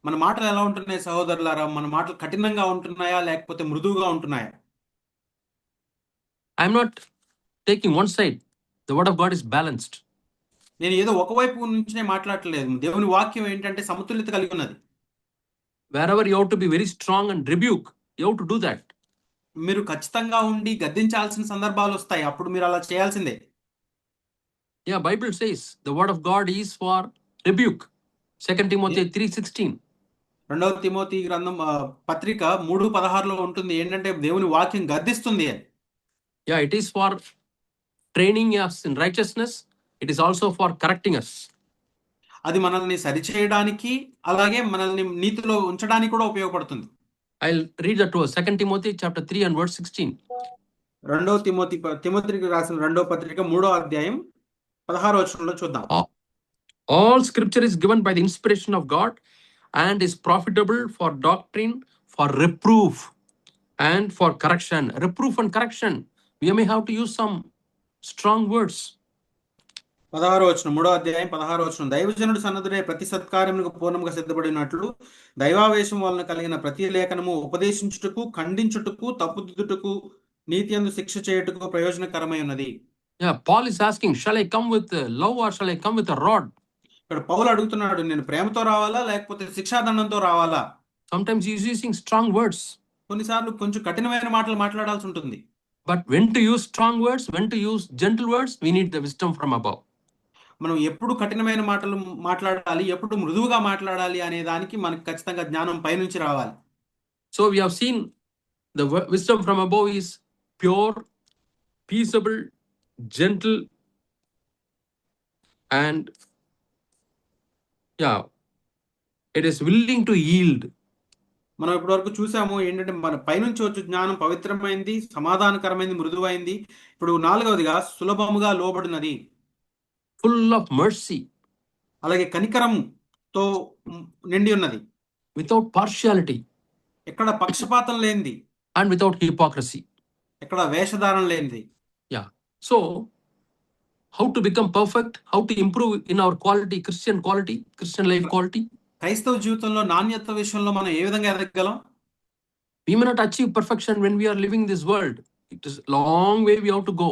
మన మాటలు ఎలా ఉంటున్నాయి సహోదరులారా? మన మాటలు కఠినంగా ఉంటున్నాయా లేకపోతే మృదువుగా ఉంటున్నాయా? I'm not taking one side. The word of God is balanced. నేను ఏదో ఒకవైపు నుంచే మాట్లాడట్లేదు. దేవుని వాక్యం ఏంటంటే సమతుల్యత కలిగి ఉన్నది. Wherever you have to be very strong and rebuke, you have to do that. మీరు ఖచ్చితంగా ఉండి గద్దించాల్సిన సందర్భాలు వస్తాయి. అప్పుడు మీరు అలా చేయాల్సిందే. Yeah, Bible says the word of God is for rebuke. 2 Timothy 3:16. 2 Timothy గ్రంథం పత్రిక 3:16లో ఉంటుంది. ఏంటంటే దేవుని వాక్యం గద్దిస్తుంది అని. Yeah, it is for training us in righteousness. It is also for correcting us. అది మనల్ని సరిచేయడానికి అలాగే మనల్ని నీతిలో ఉంచడానికి కూడా ఉపయోగపడుతుంది. I'll read that to us. 2 Timothy chapter 3 and verse 16. 2 తిమోతికి రాసిన 2వ పత్రిక 3వ అధ్యాయం 16వ వచనంలో చూద్దాం. All scripture is given by the inspiration of God and is profitable for doctrine, for reproof, and for correction. Reproof and correction. We may have to use some strong words. 16వ వచనం 3వ అధ్యాయం 16వ వచనం. దైవజనుడు సన్నద్ధుడై ప్రతి సత్కార్యమునకు పూర్ణముగా సిద్ధపడినట్లు దైవావేశం వలన కలిగిన ప్రతి లేఖనము ఉపదేశించుటకు, ఖండించుటకు, తప్పుదిద్దుటకు, నీతి యందు శిక్ష చేయుటకు ప్రయోజనకరమై ఉన్నది. Yeah, Paul is asking, shall I come with love or shall I come with a rod? ఇక్కడ పౌలు అడుగుతున్నాడు, నేను ప్రేమతో రావాలా లేకపోతే శిక్షాదండంతో రావాలా? Sometimes he is using strong words. కొన్నిసార్లు కొంచెం కఠినమైన మాటలు మాట్లాడాల్సి ఉంటుంది. But when to use strong words, when to use gentle words, we need the wisdom from above. మనం ఎప్పుడు కఠినమైన మాటలు మాట్లాడాలి, ఎప్పుడు మృదువుగా మాట్లాడాలి అనే దానికి మనకు ఖచ్చితంగా జ్ఞానం పైనుంచి రావాలి. So we have seen the wisdom from above is pure, peaceable, gentle, and yeah, it is willing to yield. మనం ఇప్పటి వరకు చూసాము ఏంటంటే మన పైనుంచి వచ్చే జ్ఞానం పవిత్రమైంది, సమాధానకరమైంది, మృదువైంది. ఇప్పుడు 4వదిగా సులభముగా లోబడినది, full of mercy, అలాగే కనికరంతో నిండి ఉన్నది, without partiality, ఎక్కడ పక్షపాతం లేనిది, and without hypocrisy, ఎక్కడ వేషధారణ లేనిది. Yeah. So how to become perfect, how to improve in our quality, Christian life quality? క్రైస్తవ జీవితంలో నాణ్యత విషయంలో మనం ఏ విధంగా ఎదగగలం? We may not achieve perfection when we are living this world. It is long way we have to go.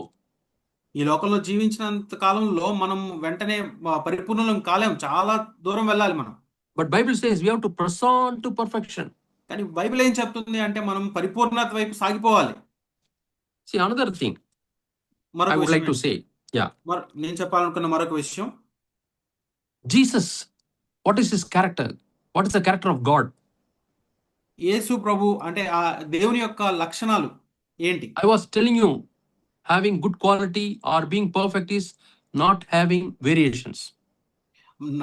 ఈ లోకంలో జీవించినంత కాలంలో మనం వెంటనే పరిపూర్ణం కాలేం, చాలా దూరం వెళ్ళాలి మనం. But Bible says we have to press on to perfection. కానీ బైబిల్ ఏం చెప్తుంది అంటే మనం పరిపూర్ణత వైపు సాగిపోవాలి. See, another thing I would like to say. Yeah. నేను చెప్పాలనుకున్న మరొక విషయం, Jesus, what is his character? What is the character of God? యేసు ప్రభు అంటే ఆ దేవుని యొక్క లక్షణాలు ఏంటి? I was telling you, having good quality or being perfect is not having variations.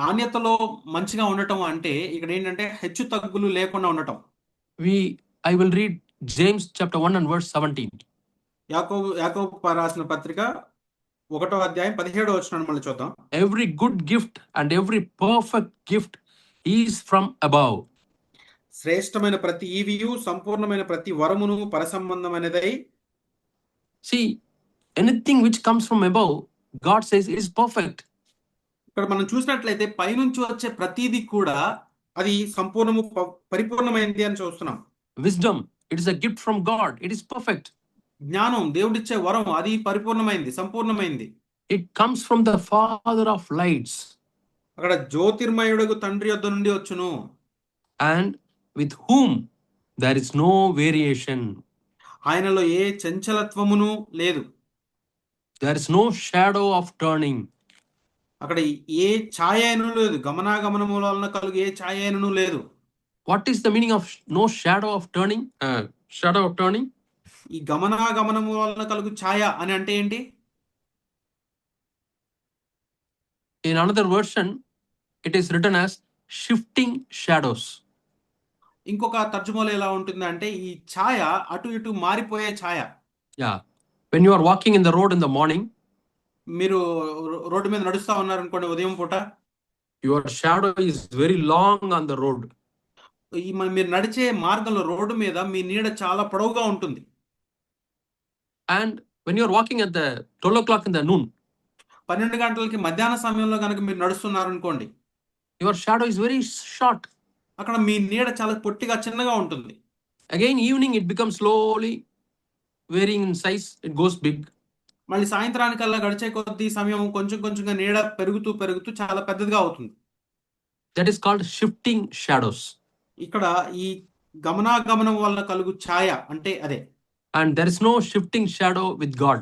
నాణ్యతలో మంచిగా ఉండటం అంటే ఇక్కడ ఏంటంటే హెచ్చు తగ్గులు లేకుండా ఉండటం. I will read James chapter 1 and verse 17. యాకోబు రాసిన పత్రిక 1వ అధ్యాయం 17వ వచనాన్ని మళ్ళీ చూద్దాం. Every good gift and every perfect gift is from above. శ్రేష్టమైన ప్రతి ఈవియు సంపూర్ణమైన ప్రతి వరమును పరసంబంధమైనదై. See, anything which comes from above, God says it is perfect. ఇక్కడ మనం చూసినట్లయితే పైనుంచి వచ్చే ప్రతిదీ కూడా అది సంపూర్ణము పరిపూర్ణమైంది అని చూస్తున్నాం. Wisdom, it is a gift from God. It is perfect. జ్ఞానం దేవుడిచ్చే వరం, అది పరిపూర్ణమైంది, సంపూర్ణమైంది. It comes from the Father of lights. అక్కడ జ్యోతిర్మయుడగు తండ్రి యొద్ద నుండి వచ్చును. And with whom there is no variation. ఆయనలో ఏ చంచలత్వమును లేదు. There is no shadow of turning. అక్కడ ఏ ఛాయను లేదు. గమనాగమనముల వలన కలుగు ఏ ఛాయను లేదు. What is the meaning of no shadow of turning? Shadow of turning? ఈ గమనాగమనము వలన కలుగు ఛాయ అని అంటే ఏంటి? In another version, it is written as shifting shadows. ఇంకొక తర్జుమాలో ఎలా ఉంటుంది అంటే ఈ ఛాయ అటు ఇటు మారిపోయే ఛాయ. Yeah. When you are walking in the road in the morning, మీరు రోడ్డు మీద నడుస్తా ఉన్నారు అనుకోండి ఉదయం పూట, your shadow is very long on the road. మీరు నడిచే మార్గంలో రోడ్డు మీద మీ నీడ చాలా పొడవుగా ఉంటుంది. And when you are walking at the 12 o'clock in the noon, 12 గంటలకి మధ్యాహ్న సమయంలో కనుక మీరు నడుస్తున్నారు అనుకోండి, your shadow is very short. అక్కడ మీ నీడ చాలా పొట్టిగా చిన్నగా ఉంటుంది. Again, evening it becomes slowly varying in size. It goes big. మళ్ళీ సాయంత్రానికల్లా గడిచే కొద్ది సమయం కొంచెం కొంచెంగా నీడ పెరుగుతూ పెరుగుతూ చాలా పెద్దదిగా అవుతుంది. That is called shifting shadows. ఇక్కడ ఈ గమనాగమనం వల్ల కలుగు ఛాయ అంటే అదే. And there is no shifting shadow with God.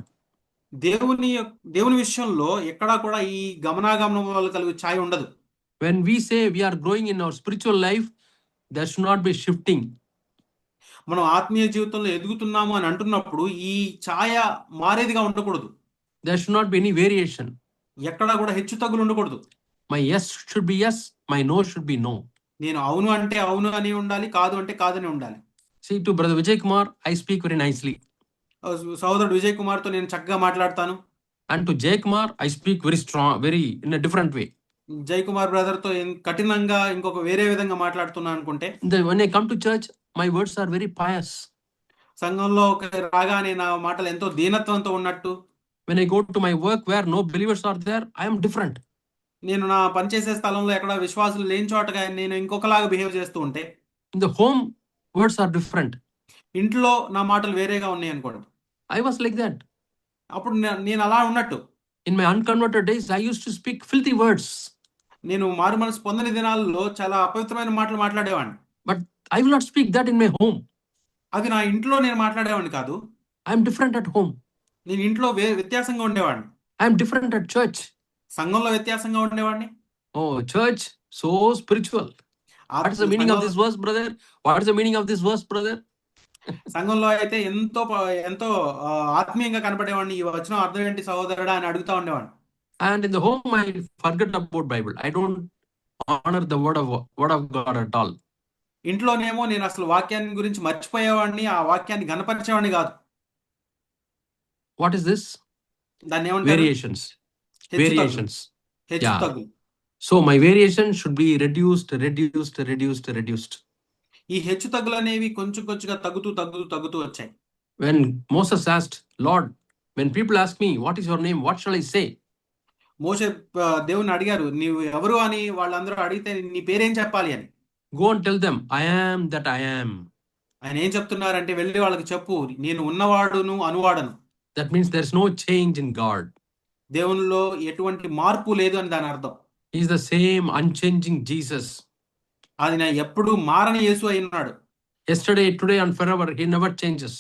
దేవుని విషయంలో ఎక్కడా కూడా ఈ గమనాగమనం వల్ల కలుగు ఛాయ ఉండదు. When we say we are growing in our spiritual life, there should not be shifting. మనం ఆత్మీయ జీవితంలో ఎదుగుతున్నాము అని అంటున్నప్పుడు ఈ ఛాయ మారేదిగా ఉండకూడదు. There should not be any variation. ఎక్కడా కూడా హెచ్చు తగ్గులు ఉండకూడదు. My yes should be yes, my no should be no. నేను అవును అంటే అవును అని ఉండాలి, కాదు అంటే కాదని ఉండాలి. See, to Brother Vijay Kumar, I speak very nicely. సోదరుడు విజయ్ కుమార్ తో నేను చక్కగా మాట్లాడతాను. And to Jay Kumar, I speak very strong, very in a different way. జై కుమార్ బ్రదర్ తో కఠినంగా ఇంకొక వేరే విధంగా మాట్లాడుతున్నాను అనుకుంటే, When I come to church, my words are very pious. సంఘంలో రాగానే నా మాటలు ఎంతో దీనత్వంతో ఉన్నట్టు. When I go to my work where no believers are there, I am different. నేను నా పనిచేసే స్థలంలో ఎక్కడ విశ్వాసులు లేని చోటగా నేను ఇంకొకలాగా బిహేవ్ చేస్తూ ఉంటే, In the home, words are different. ఇంట్లో నా మాటలు వేరేగా ఉన్నాయి అనుకోండి. I was like that. అప్పుడు నేను అలా ఉన్నట్టు. In my unconverted days, I used to speak filthy words. నేను మారు మనసు పొందని దినాల్లో చాలా అపవిత్రమైన మాటలు మాట్లాడేవాడిని. But I will not speak that in my home. అది నా ఇంట్లో నేను మాట్లాడేవాడిని కాదు. I am different at home. నేను ఇంట్లో వ్యత్యాసంగా ఉండేవాడిని. I am different at church. సంఘంలో వ్యత్యాసంగా ఉండేవాడిని. Oh, church, so spiritual. What is the meaning of this verse, brother? What is the meaning of this verse, brother? సంఘంలో అయితే ఎంతో ఆత్మీయంగా కనపడేవాడిని. ఈ వచనం అర్థం ఏంటి సహోదరుడా అని అడుగుతా ఉండేవాడిని. And in the home, I forget about Bible. I don't honor the word of God at all. ఇంట్లోనేమో నేను అసలు వాక్యాన్ని గురించి మర్చిపోయేవాడిని, ఆ వాక్యాన్ని గణపరిచేవాడిని కాదు. What is this? దాన్ని ఏమంటారు? Variations. హెచ్చు తగ్గులు. So my variation should be reduced. ఈ హెచ్చు తగ్గులు అనేవి కొంచెం కొంచెంగా తగ్గుతూ వచ్చాయి. When Moses asked, Lord, when people ask me, what is your name? What shall I say? మోషే దేవుని అడిగారు, నీవు ఎవరు అని వాళ్ళందరూ అడిగితే నీ పేరేం చెప్పాలి అని. Go and tell them, I am that I am. ఆయన ఏం చెప్తున్నారంటే, వెళ్ళి వాళ్ళకి చెప్పు, నేను ఉన్నవాడును అనువాడను. That means there is no change in God. దేవునిలో ఎటువంటి మార్పు లేదు అని దాని అర్థం. He is the same unchanging Jesus. ఆయన ఎప్పుడు మారని యేసు అయి ఉన్నాడు. Yesterday, today and forever, he never changes.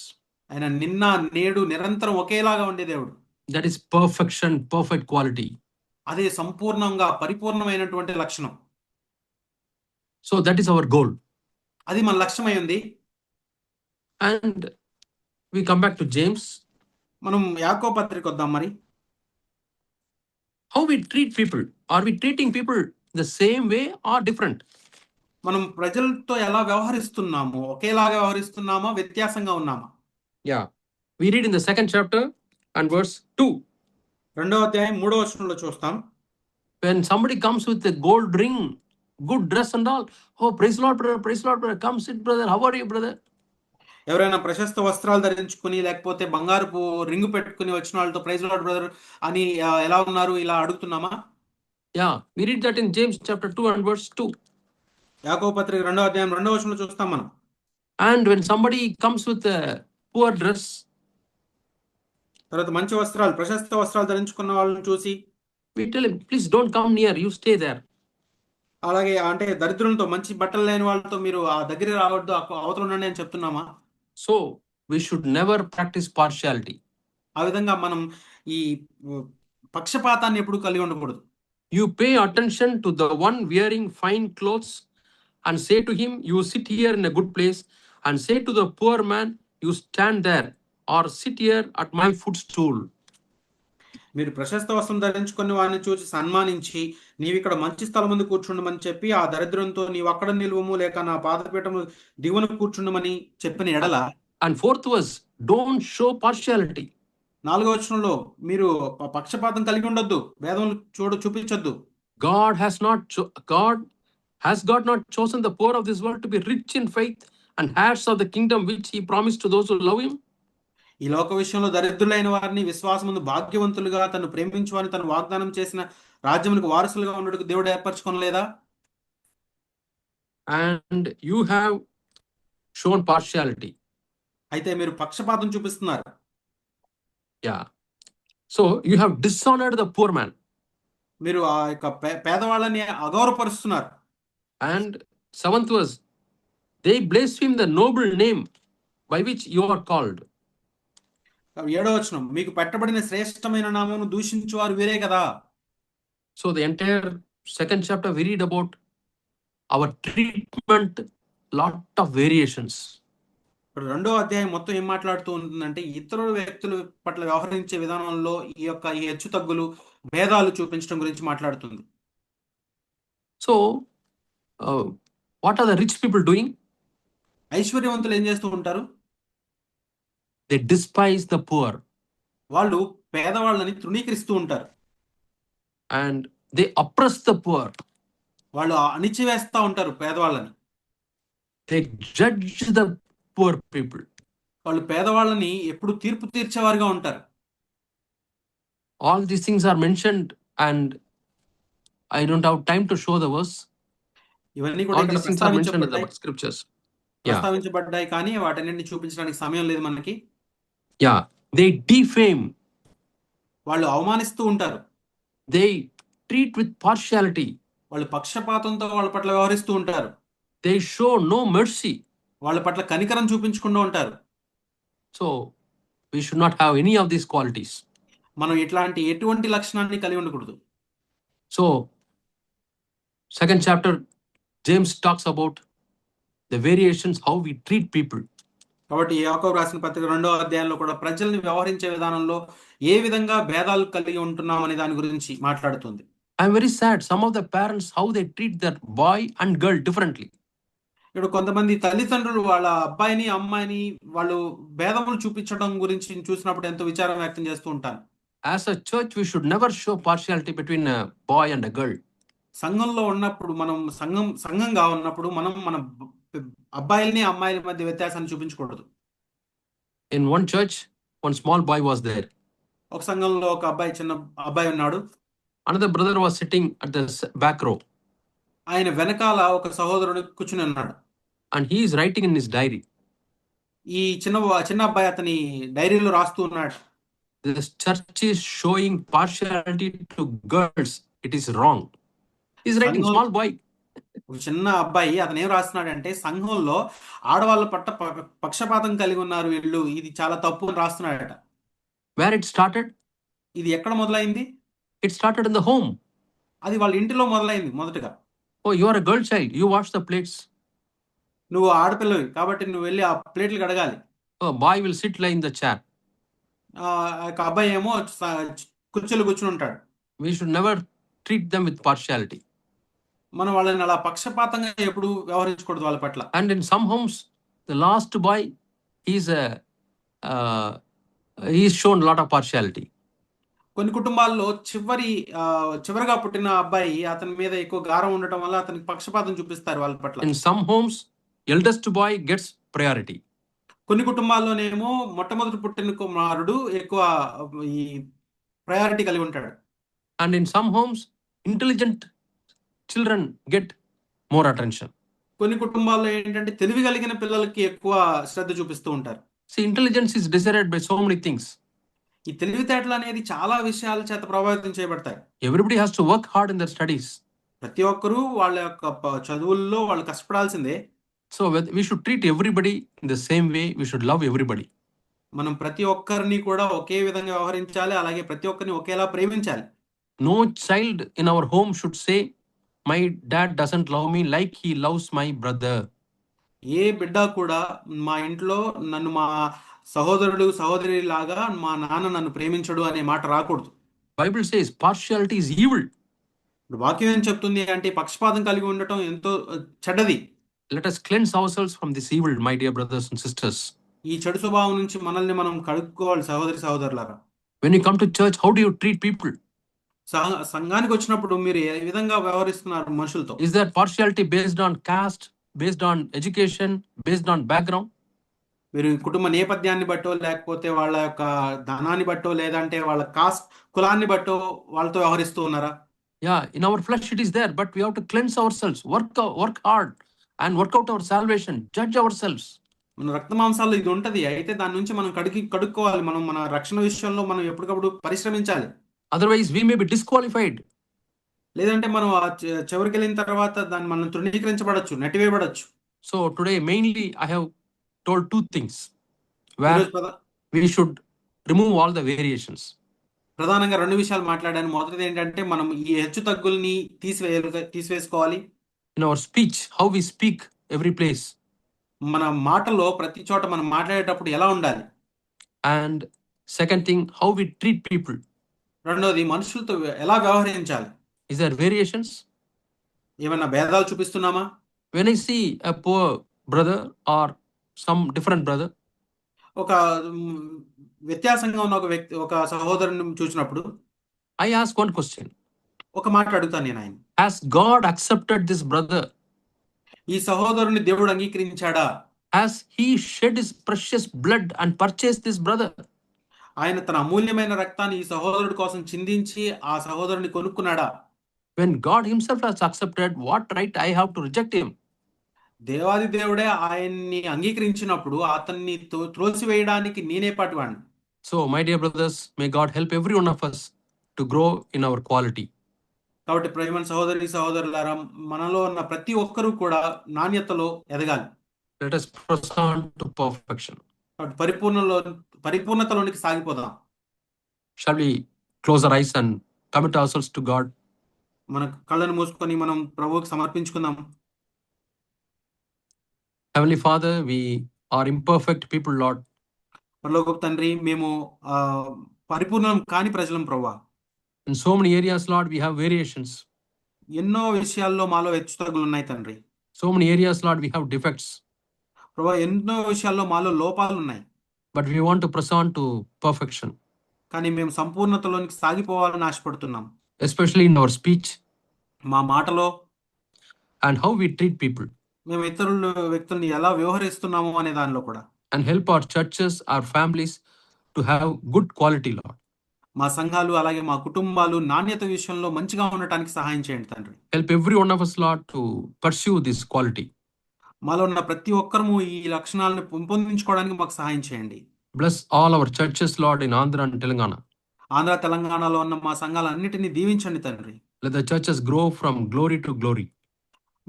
ఆయన నిన్న నేడు నిరంతరం ఒకేలాగా ఉండే దేవుడు. That is perfection, perfect quality. అదే సంపూర్ణంగా పరిపూర్ణమైనటువంటి లక్షణం. So that is our goal. అది మన లక్ష్యమై ఉంది. And we come back to James. మనం యాకోబు పత్రిక వద్దాం మరి. How we treat people? Are we treating people the same way or different? మనం ప్రజలతో ఎలా వ్యవహరిస్తున్నాము? ఒకేలాగా వ్యవహరిస్తున్నామా, వ్యత్యాసంగా ఉన్నామా? Yeah. We read in the 2nd chapter and verse 2. 2వ అధ్యాయం 3వ వచనంలో చూస్తాం. When somebody comes with a gold ring, good dress and all, oh, praise Lord, brother, come sit, brother, how are you, brother? ఎవరైనా ప్రశస్త వస్త్రాలు ధరించుకుని లేకపోతే బంగారపు రింగు పెట్టుకుని వచ్చిన వాళ్ళతో ప్రైజ్ లార్డ్ బ్రదర్ అని ఎలా ఉన్నారు ఇలా అడుగుతున్నామా? Yeah, we read that in James chapter 2 and verse 2. యాకోబు పత్రిక 2వ అధ్యాయం 2వ వచనంలో చూస్తాం మనం. And when somebody comes with a poor dress, తర్వాత మంచి వస్త్రాలు ప్రశస్త వస్త్రాలు ధరించుకున్న వాళ్ళని చూసి we tell him, please don't come near, you stay there. అలాగే అంటే దరిద్రులతో మంచి బట్టలు లేని వాళ్ళతో మీరు ఆ దగ్గర రావద్దు, అవతల ఉండండి అని చెప్తున్నామా? So we should never practice partiality. ఆ విధంగా మనం ఈ పక్షపాతాన్ని ఎప్పుడు కలిగి ఉండకూడదు. You pay attention to the one wearing fine clothes and say to him, you sit here in a good place, and say to the poor man, you stand there or sit here at my footstool. మీరు ప్రశస్త వస్త్రం ధరించుకుని వారిని చూసి సన్మానించి నీవు ఇక్కడ మంచి స్థలం ముందు కూర్చుండమని చెప్పి ఆ దరిద్రంతో నీవు అక్కడ నిలువము లేక నా పాదపీఠము దిగువన కూర్చుండమని చెప్పిన ఎడల. And 4th was, don't show partiality. 4వ వచనంలో మీరు పక్షపాతం కలిగి ఉండొద్దు, భేదం చూపించొద్దు. God has God not chosen the poor of this world to be rich in faith and heirs of the kingdom which he promised to those who love him? ఈ లోక విషయంలో దరిద్రులైన వారిని విశ్వాసమందు భాగ్యవంతులుగా తను ప్రేమించువాని తను వాగ్దానం చేసిన రాజ్యమునకు వారసులుగా ఉండడానికి దేవుడు ఏర్పరచుకోనలేదా? And you have shown partiality. అయితే మీరు పక్షపాతం చూపిస్తున్నారు. Yeah. So you have dishonored the poor man. మీరు ఆ యొక్క పేదవాళ్ళని అగౌరవపరుస్తున్నారు. And 7th was, they blaspheme the noble name by which you are called. 7వ వచనం, మీకు పెట్టబడిన శ్రేష్టమైన నామమును దూషించువారు వీరే కదా. So the entire 2nd chapter we read about our treatment, lot of variations. 2వ అధ్యాయం మొత్తం ఏం మాట్లాడుతూ ఉంటుందంటే ఇతరుల వ్యక్తుల పట్ల వ్యవహరించే విధానంలో ఈ హెచ్చు తగ్గులు భేదాలు చూపించడం గురించి మాట్లాడుతుంది. So what are the rich people doing? ఐశ్వర్యవంతులు ఏం చేస్తూ ఉంటారు? They despise the poor. వాళ్ళు పేదవాళ్ళని తృణీకరిస్తూ ఉంటారు. And they oppress the poor. వాళ్ళు అణిచివేస్తా ఉంటారు పేదవాళ్ళని. They judge the poor people. వాళ్ళు పేదవాళ్ళని ఎప్పుడు తీర్పు తీర్చేవారుగా ఉంటారు. All these things are mentioned and I don't have time to show the verse. ఇవన్నీ కూడా All these things are mentioned in the scriptures. ప్రస్తావించబడ్డాయి కానీ వాటన్నిటిని చూపించడానికి సమయం లేదు మనకి. Yeah, they defame. వాళ్ళు అవమానిస్తూ ఉంటారు. They treat with partiality. వాళ్ళు పక్షపాతంతో వాళ్ళ పట్ల వ్యవహరిస్తూ ఉంటారు. They show no mercy. వాళ్ళ పట్ల కనికరం చూపించకుండా ఉంటారు. So we should not have any of these qualities. మనం ఎటువంటి లక్షణాన్ని కలిగి ఉండకూడదు. So 2nd chapter James talks about the variations how we treat people. కాబట్టి యాకోబు రాసిన పత్రిక 2వ అధ్యాయంలో కూడా ప్రజల్ని వ్యవహరించే విధానంలో ఏ విధంగా భేదాలు కలిగి ఉంటున్నాం అనే దాని గురించి మాట్లాడుతుంది. I am very sad, some of the parents how they treat their boy and girl differently. ఇప్పుడు కొంతమంది తల్లిదండ్రులు వాళ్ళ అబ్బాయిని అమ్మాయిని వాళ్ళు భేదములు చూపించడం గురించి చూసినప్పుడు ఎంతో విచారం వ్యక్తం చేస్తూ ఉంటాను. As a church we should never show partiality between a boy and a girl. సంఘంలో ఉన్నప్పుడు మనం సంఘంగా ఉన్నప్పుడు మనం మన అబ్బాయిల్ని అమ్మాయిల మధ్య వ్యత్యాసాన్ని చూపించకూడదు. In one church one small boy was there. ఒక సంఘంలో ఒక చిన్న అబ్బాయి ఉన్నాడు. Another brother was sitting at the back row. ఆయన వెనకాల ఒక సహోదరుడు కూర్చుని ఉన్నాడు. And he is writing in his diary. ఈ చిన్న అబ్బాయి అతని డైరీలో రాస్తూ ఉన్నాడు. This church is showing partiality to girls. It is wrong. He is writing, small boy. ఒక చిన్న అబ్బాయి అతను ఏం రాస్తున్నాడంటే సంఘంలో ఆడవాళ్ళ పట్ల పక్షపాతం కలిగి ఉన్నారు వీళ్ళు, ఇది చాలా తప్పు అని రాస్తున్నాడట. Where it started? ఇది ఎక్కడ మొదలైంది? It started in the home. అది వాళ్ళ ఇంటిలో మొదలైంది మొదటగా. Oh, you are a girl child, you wash the plates. నువ్వు ఆడపిల్లవి కాబట్టి నువ్వు వెళ్ళి ఆ ప్లేట్లు కడగాలి. Oh, boy will sit lying in the chair. అబ్బాయి ఏమో కుర్చీలో కూర్చుని ఉంటాడు. We should never treat them with partiality. మనం వాళ్ళని అలా పక్షపాతంగా ఎప్పుడు వ్యవహరించకూడదు వాళ్ళ పట్ల. And in some homes the last boy he is a he is shown a lot of partiality. కొన్ని కుటుంబాల్లో చివరగా పుట్టిన అబ్బాయి అతని మీద ఎక్కువ గారం ఉండటం వల్ల అతనికి పక్షపాతం చూపిస్తారు వాళ్ళ పట్ల. In some homes, eldest boy gets priority. కొన్ని కుటుంబాల్లోనేమో మొట్టమొదటి పుట్టిన కుమారుడు ఎక్కువ ఈ ప్రయారిటీ కలిగి ఉంటాడు. And in some homes, intelligent children get more attention. కొన్ని కుటుంబాల్లో ఏంటంటే తెలివి కలిగిన పిల్లలకి ఎక్కువ శ్రద్ధ చూపిస్తూ ఉంటారు. See, intelligence is desired by so many things. ఈ తెలివితేటలు అనేది చాలా విషయాల చేత ప్రభావితం చేయబడతాయి. Everybody has to work hard in their studies. ప్రతి ఒక్కరూ వాళ్ళ యొక్క చదువుల్లో వాళ్ళు కష్టపడాల్సిందే. So we should treat everybody in the same way. We should love everybody. మనం ప్రతి ఒక్కరిని కూడా ఒకే విధంగా వ్యవహరించాలి, అలాగే ప్రతి ఒక్కరిని ఒకేలా ప్రేమించాలి. No child in our home should say, my dad doesn't love me like he loves my brother. ఏ బిడ్డ కూడా మా ఇంట్లో నన్ను మా సహోదరుడు సహోదరి లాగా మా నాన్న నన్ను ప్రేమించడు అనే మాట రాకూడదు. Bible says partiality is evil. వాక్యం ఏం చెప్తుంది అంటే పక్షపాతం కలిగి ఉండటం ఎంతో చెడ్డది. Let us cleanse ourselves from this evil, my dear brothers and sisters. ఈ చెడు స్వభావం నుంచి మనల్ని మనం కడుక్కోవాలి సహోదరి సహోదరులారా. When you come to church, how do you treat people? సంఘానికి వచ్చినప్పుడు మీరు ఏ విధంగా వ్యవహరిస్తున్నారు మనుషులతో? Is there partiality based on caste, based on education, based on background? మీరు కుటుంబ నేపథ్యాన్ని బట్టో, లేకపోతే వాళ్ళ యొక్క ధనాన్ని బట్టో, లేదంటే వాళ్ళ కులాన్ని బట్టో వాళ్ళతో వ్యవహరిస్తూ ఉన్నారా? Yeah, in our flesh it is there, but we have to cleanse ourselves, work hard and work out our salvation, judge ourselves. మన రక్త మాంసాల్లో ఇది ఉంటది. అయితే దాని నుంచి మనం కడుక్కోవాలి. మనం మన రక్షణ విషయంలో మనం ఎప్పటికప్పుడు పరిశ్రమించాలి. Otherwise we may be disqualified. లేదంటే మనం చివరికి వెళ్ళిన తర్వాత దాన్ని మనం తృణీకరించబడచ్చు, నెట్టివేయబడచ్చు. So today mainly I have told two things where we should remove all the variations. ప్రధానంగా రెండు విషయాలు మాట్లాడాను. మొదటిది ఏంటంటే మనం ఈ హెచ్చు తగ్గుల్ని తీసివేసుకోవాలి. In our speech, how we speak every place. మన మాటలో ప్రతి చోట మనం మాట్లాడేటప్పుడు ఎలా ఉండాలి. And second thing, how we treat people. రెండోది మనుషులతో ఎలా వ్యవహరించాలి. Is there variations? ఏమైనా భేదాలు చూపిస్తున్నామా? When I see a poor brother or some different brother, ఒక వ్యత్యాసంగా ఉన్న ఒక సహోదరుని చూసినప్పుడు I ask one question. ఒక మాట అడుగుతాను నేను ఆయన. Has God accepted this brother? ఈ సహోదరుని దేవుడు అంగీకరించాడా? Has he shed his precious blood and purchased this brother? ఆయన తన అమూల్యమైన రక్తాన్ని ఈ సహోదరుడి కోసం చిందించి ఆ సహోదరుని కొనుక్కున్నాడా? When God himself has accepted, what right I have to reject him? దేవాది దేవుడే ఆయన్ని అంగీకరించినప్పుడు అతన్ని త్రోసివేయడానికి నేనే పాటివాడిని. So my dear brothers, may God help every one of us to grow in our quality. కాబట్టి ప్రియమైన సహోదరి సహోదరులారా, మనలో ఉన్న ప్రతి ఒక్కరూ కూడా నాణ్యతలో ఎదగాలి. Let us press on to perfection. పరిపూర్ణతలోనికి సాగిపోదాం. Shall we close our eyes and commit ourselves to God? మన కళ్ళను మూసుకొని మనం ప్రభువుకి సమర్పించుకుందాం. Heavenly Father, we are imperfect people, Lord. పరలోకపు తండ్రి, మేము పరిపూర్ణం కాని ప్రజలం ప్రభువా. In so many areas, Lord, we have variations. ఎన్నో విషయాల్లో మాలో హెచ్చుతగ్గులు ఉన్నాయి తండ్రి. So many areas, Lord, we have defects. ప్రభువా, ఎన్నో విషయాల్లో మాలో లోపాలు ఉన్నాయి. But we want to press on to perfection. కానీ మేము సంపూర్ణతలోనికి సాగిపోవాలని ఆశపడుతున్నాం. Especially in our speech. మా మాటలో. And how we treat people. మేము వ్యక్తుల్ని ఎలా వ్యవహరిస్తున్నాము అనే దానిలో కూడా. And help our churches, our families to have good quality, Lord. మా సంఘాలు అలాగే మా కుటుంబాలు నాణ్యత విషయంలో మంచిగా ఉండటానికి సహాయం చేయండి తండ్రి. Help every one of us, Lord, to pursue this quality. మాలో ఉన్న ప్రతి ఒక్కరము ఈ లక్షణాలను పెంపొందించుకోవడానికి మాకు సహాయం చేయండి. Bless all our churches, Lord, in Andhra and Telangana. Andhra తెలంగాణలో ఉన్న మా సంఘాలన్నిటిని దీవించండి తండ్రి. Let the churches grow from glory to glory.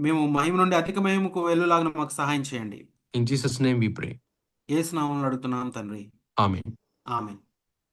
మేము మహిమ నుండి అధిక మహిమకు వెళ్ళులాగా మాకు సహాయం చేయండి. In Jesus' name we pray. యేసు నామములో అడుగుతున్నాం తండ్రి. Amen. ఆమేన్.